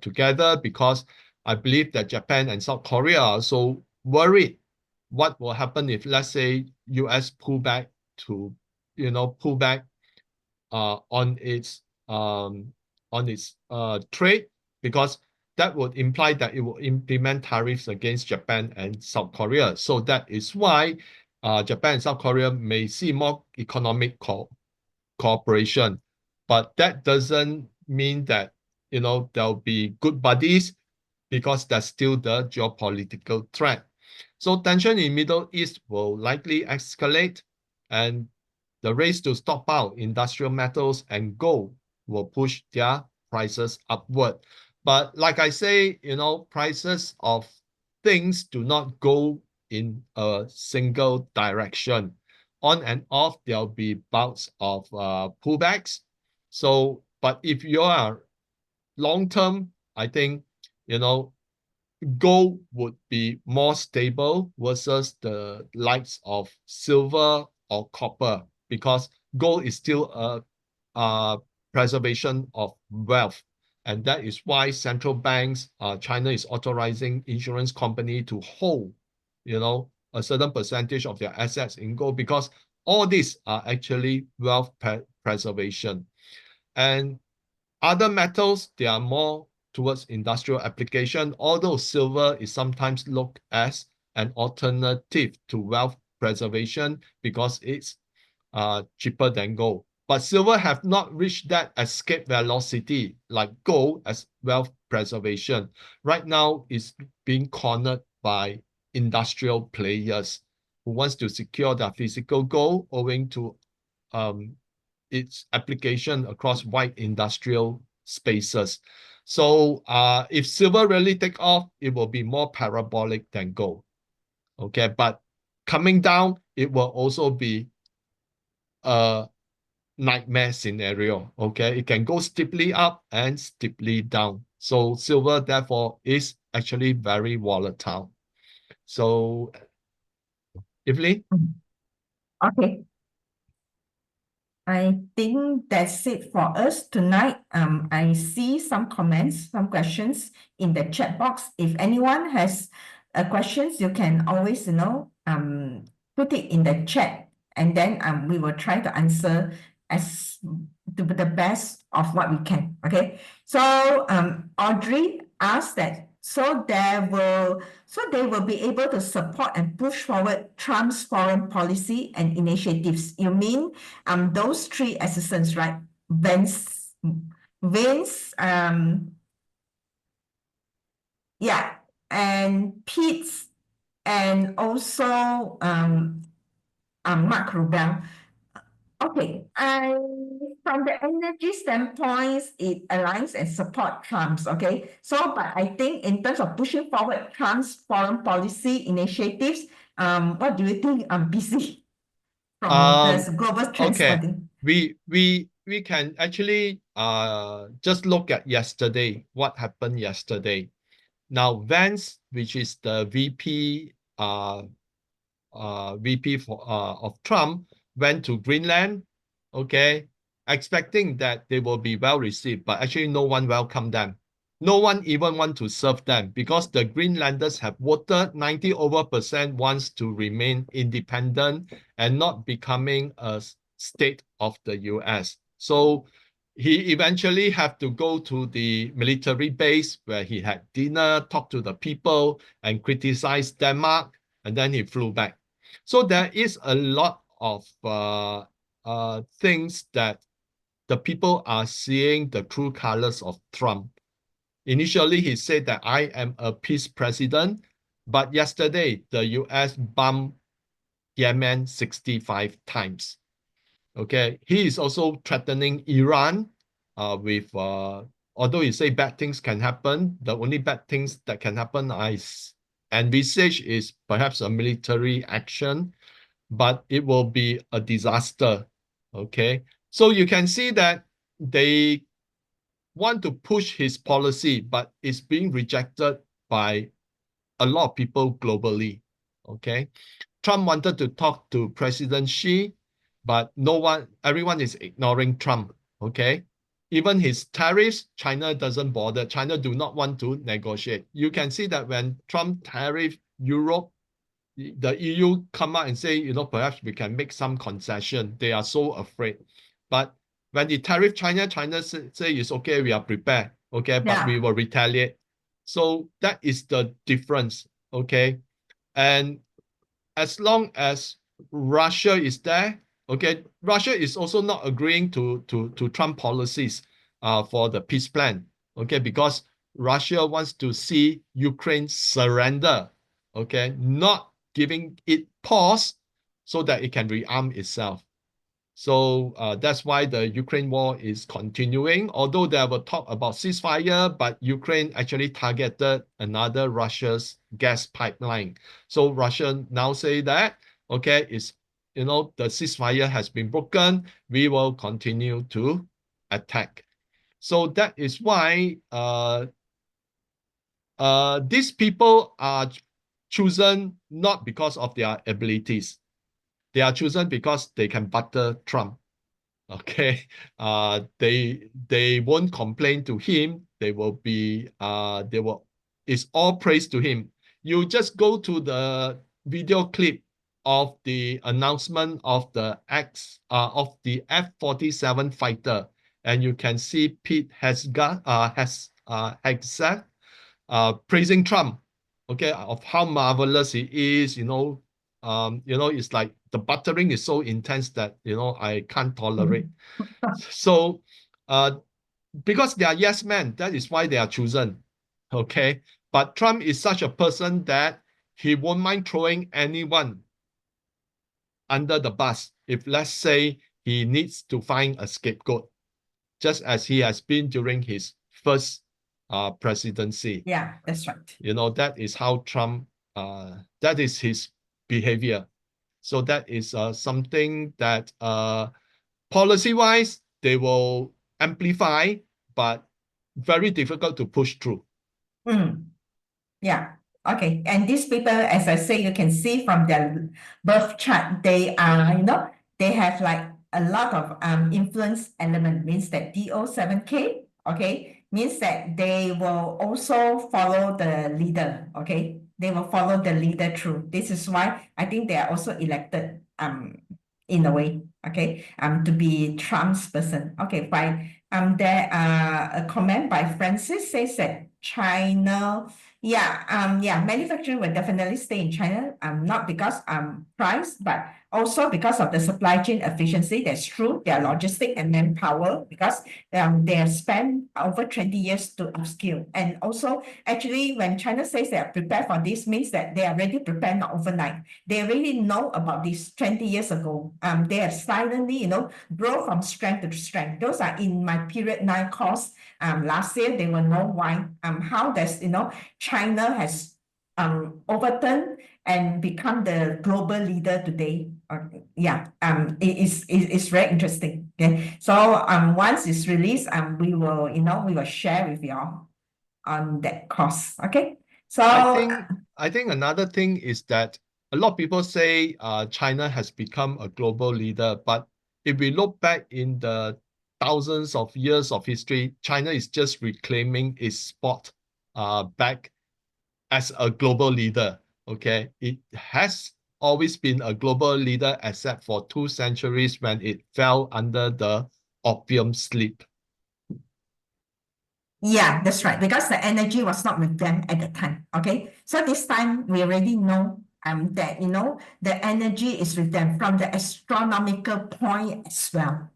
together, because I believe that Japan and South Korea are also worried what will happen if, let's say, US pull back on its trade, because that would imply that it will implement tariffs against Japan and South Korea. So that is why Japan and South Korea may see more economic cooperation. But that doesn't mean that there'll be good buddies, because that's still the geopolitical threat. So tension in Middle East will likely escalate, and the race to stockpile industrial metals and gold will push their prices upward. But like I say, prices of things do not go in a single direction. On and off, there'll be bouts of pullbacks. So, but if you are long term, I think, gold would be more stable versus the likes of silver or copper, because gold is still a preservation of wealth. And that is why central banks, China is authorizing insurance company to hold, a certain percentage of their assets in gold, because all these are actually wealth preservation. And other metals, they are more towards industrial application, although silver is sometimes looked as an alternative to wealth preservation, because it's cheaper than gold. But silver have not reached that escape velocity like gold as wealth preservation. Right now, it's being cornered by industrial players who wants to secure their physical gold, owing to its application across wide industrial spaces. So if silver really take off, it will be more parabolic than gold. Okay, but coming down, it will also be a nightmare scenario. Okay, it can go steeply up and steeply down. So silver, therefore, is actually very volatile. So, Evelyn? Okay. I think that's it for us tonight. I see some comments, some questions in the chat box. If anyone has questions, you can always, put it in the chat, and then we will try to answer as to the best of what we can. Okay. So Audrey asked that, so they will be able to support and push forward Trump's foreign policy and initiatives. You mean those three assistants, right? Vince, yeah, and Pete, and also Mark Rubel. Okay, from the energy standpoint, it aligns and support Trump's, okay? So, but I think in terms of pushing forward Trump's foreign policy initiatives, what do you think, BC, from Um, the global okay, transporting? we can actually just look at yesterday, what happened yesterday. Now, Vance, which is the VP of Trump, went to Greenland, okay, expecting that they will be well received, but actually no one welcomed them. No one even want to serve them because the Greenlanders have voted 90% wants to remain independent and not becoming a state of the US. So he eventually have to go to the military base where he had dinner, talk to the people, and criticize Denmark, and then he flew back. So there is a lot of things that the people are seeing the true colors of Trump. Initially, he said that I am a peace president, but yesterday the US bombed Yemen 65 times. Okay, he is also threatening Iran with, although he say bad things can happen, the only bad things that can happen I envisage is perhaps a military action, but it will be a disaster. Okay, so you can see that they want to push his policy, but it's being rejected by a lot of people globally. Okay, Trump wanted to talk to President Xi, but everyone is ignoring Trump. Okay, even his tariffs, China doesn't bother. China do not want to negotiate. You can see that when Trump tariff Europe, the EU come out and say, perhaps we can make some concession. They are so afraid. But when the tariff China, China say it's okay, we are prepared. Okay, but we Yeah, will retaliate. So that is the difference. Okay. And as long as Russia is there, okay, Russia is also not agreeing to Trump policies for the peace plan. Okay, because Russia wants to see Ukraine surrender. Okay, not giving it pause so that it can rearm itself. So that's why the Ukraine war is continuing. Although there were talk about ceasefire, but Ukraine actually targeted another Russia's gas pipeline. So Russia now say that, okay, the ceasefire has been broken. We will continue to attack. So that is why these people are chosen not because of their abilities. They are chosen because they can butter Trump. Okay, they won't complain to him. It's all praise to him. You just go to the video clip of the announcement of the F-47 fighter, and you can see Pete Hegseth praising Trump, okay, of how marvelous he is. It's like the buttering is so intense that I can't tolerate. So, uh, because they are yes men, that is why they are chosen. Okay, but Trump is such a person that he won't mind throwing anyone under the bus if, let's say, he needs to find a scapegoat, just as he has been during his first presidency. yeah, that's right. That is how Trump, that is his behavior. So that is something that policy-wise, they will amplify, but very difficult to push through. Yeah. Okay. And these people, as I say, you can see from their birth chart, they are, they have like a lot of influence element, means that DO7K, okay, means that they will also follow the leader, okay? They will follow the leader through. This is why I think they are also elected in a way, okay, to be Trump's person. Okay, fine. There a comment by Francis says that China, yeah, manufacturing will definitely stay in China, not because price, but Also, because of the supply chain efficiency, that's true, their logistic and manpower, because they have spent over 20 years to upskill. And also, actually, when China says they are prepared for this, means that they are already prepared, not overnight. They already know about this 20 years ago. They have silently, grow from strength to strength. Those are in my period 9 course. Last year, they will know why. How does, China has overturned and become the global leader today. It's very interesting. Okay, so once it's released, we will share with you all on that course. Okay, so I think another thing is that a lot of people say China has become a global leader, but if we look back in the thousands of years of history, China is just reclaiming its spot back as a global leader. Okay, it has always been a global leader except for 2 centuries when it fell under the opium sleep. yeah, that's right. Because the energy was not with them at the time. Okay. So this time we already know that the energy is with them from the astronomical point as well.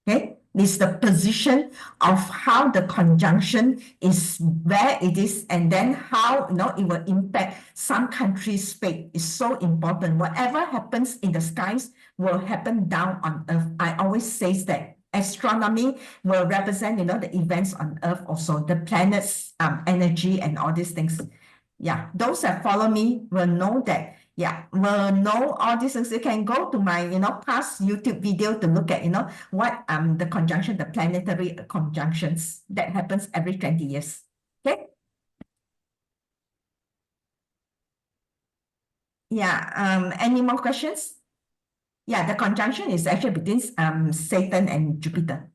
Okay. This is the position of how the conjunction is where it is, and then how it will impact some countries' fate is so important. Whatever happens in the skies will happen down on earth. I always say that astronomy will represent the events on earth, also the planets energy and all these things. Yeah, those that follow me will know that. Yeah, will know all these things. You can go to my past YouTube video to look at what the conjunction, the planetary conjunctions that happens every 20 years. Okay. Yeah, any more questions? Yeah, the conjunction is actually between Satan and Jupiter.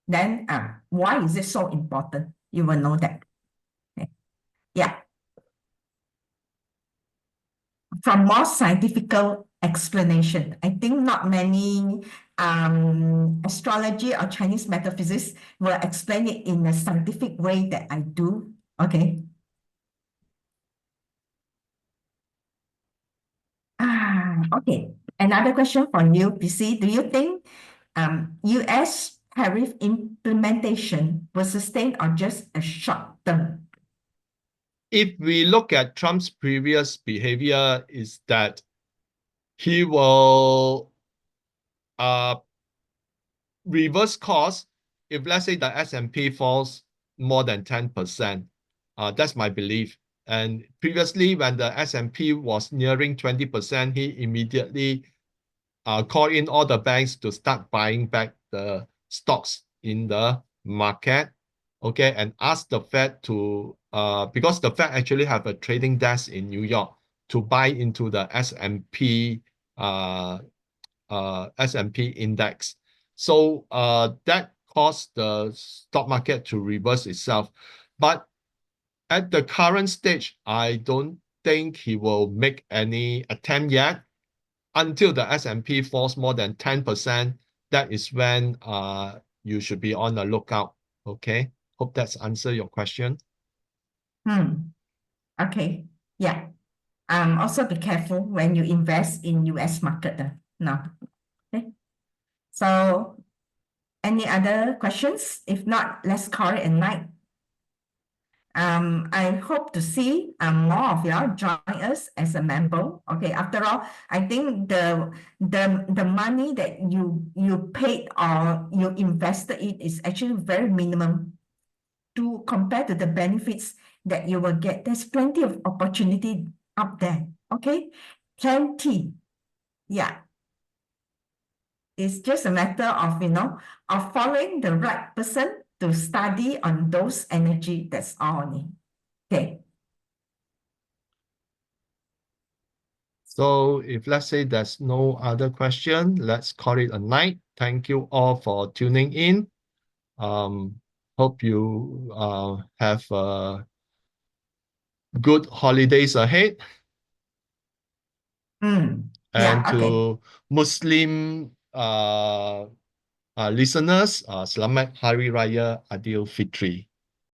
Then why is it so important? You will know that. Okay. Yeah. From more scientific explanation, I think not many astrology or Chinese metaphysics will explain it in a scientific way that I do. Okay. Okay. Another question for you, PC. Do you think US tariff implementation will sustain or just a short term? If we look at Trump's previous behavior, is that he will reverse course if, let's say, the S&P falls more than 10%. That's my belief. And previously, when the S&P was nearing 20%, he immediately called in all the banks to start buying back the stocks in the market. Okay, and ask the Fed to, because the Fed actually have a trading desk in New York, to buy into the S&P index. So that caused the stock market to reverse itself. But at the current stage, I don't think he will make any attempt yet until the S&P falls more than 10%. That is when you should be on the lookout. Okay, hope that's answered your question. Okay. Yeah. Also be careful when you invest in US market. No. Okay. So any other questions? If not, let's call it a night. I hope to see more of y'all join us as a member. Okay, after all, I think the money that you paid or you invested it is actually very minimum to compare to the benefits that you will get. There's plenty of opportunity up there. Okay, plenty. Yeah. It's just a matter of of following the right person to study on those energy. That's all only. Okay. So if, let's say, there's no other question, let's call it a night. Thank you all for tuning in. Hope you have good holidays ahead. Yeah, And okay. to Muslim listeners, Selamat Hari Raya Adil Fitri.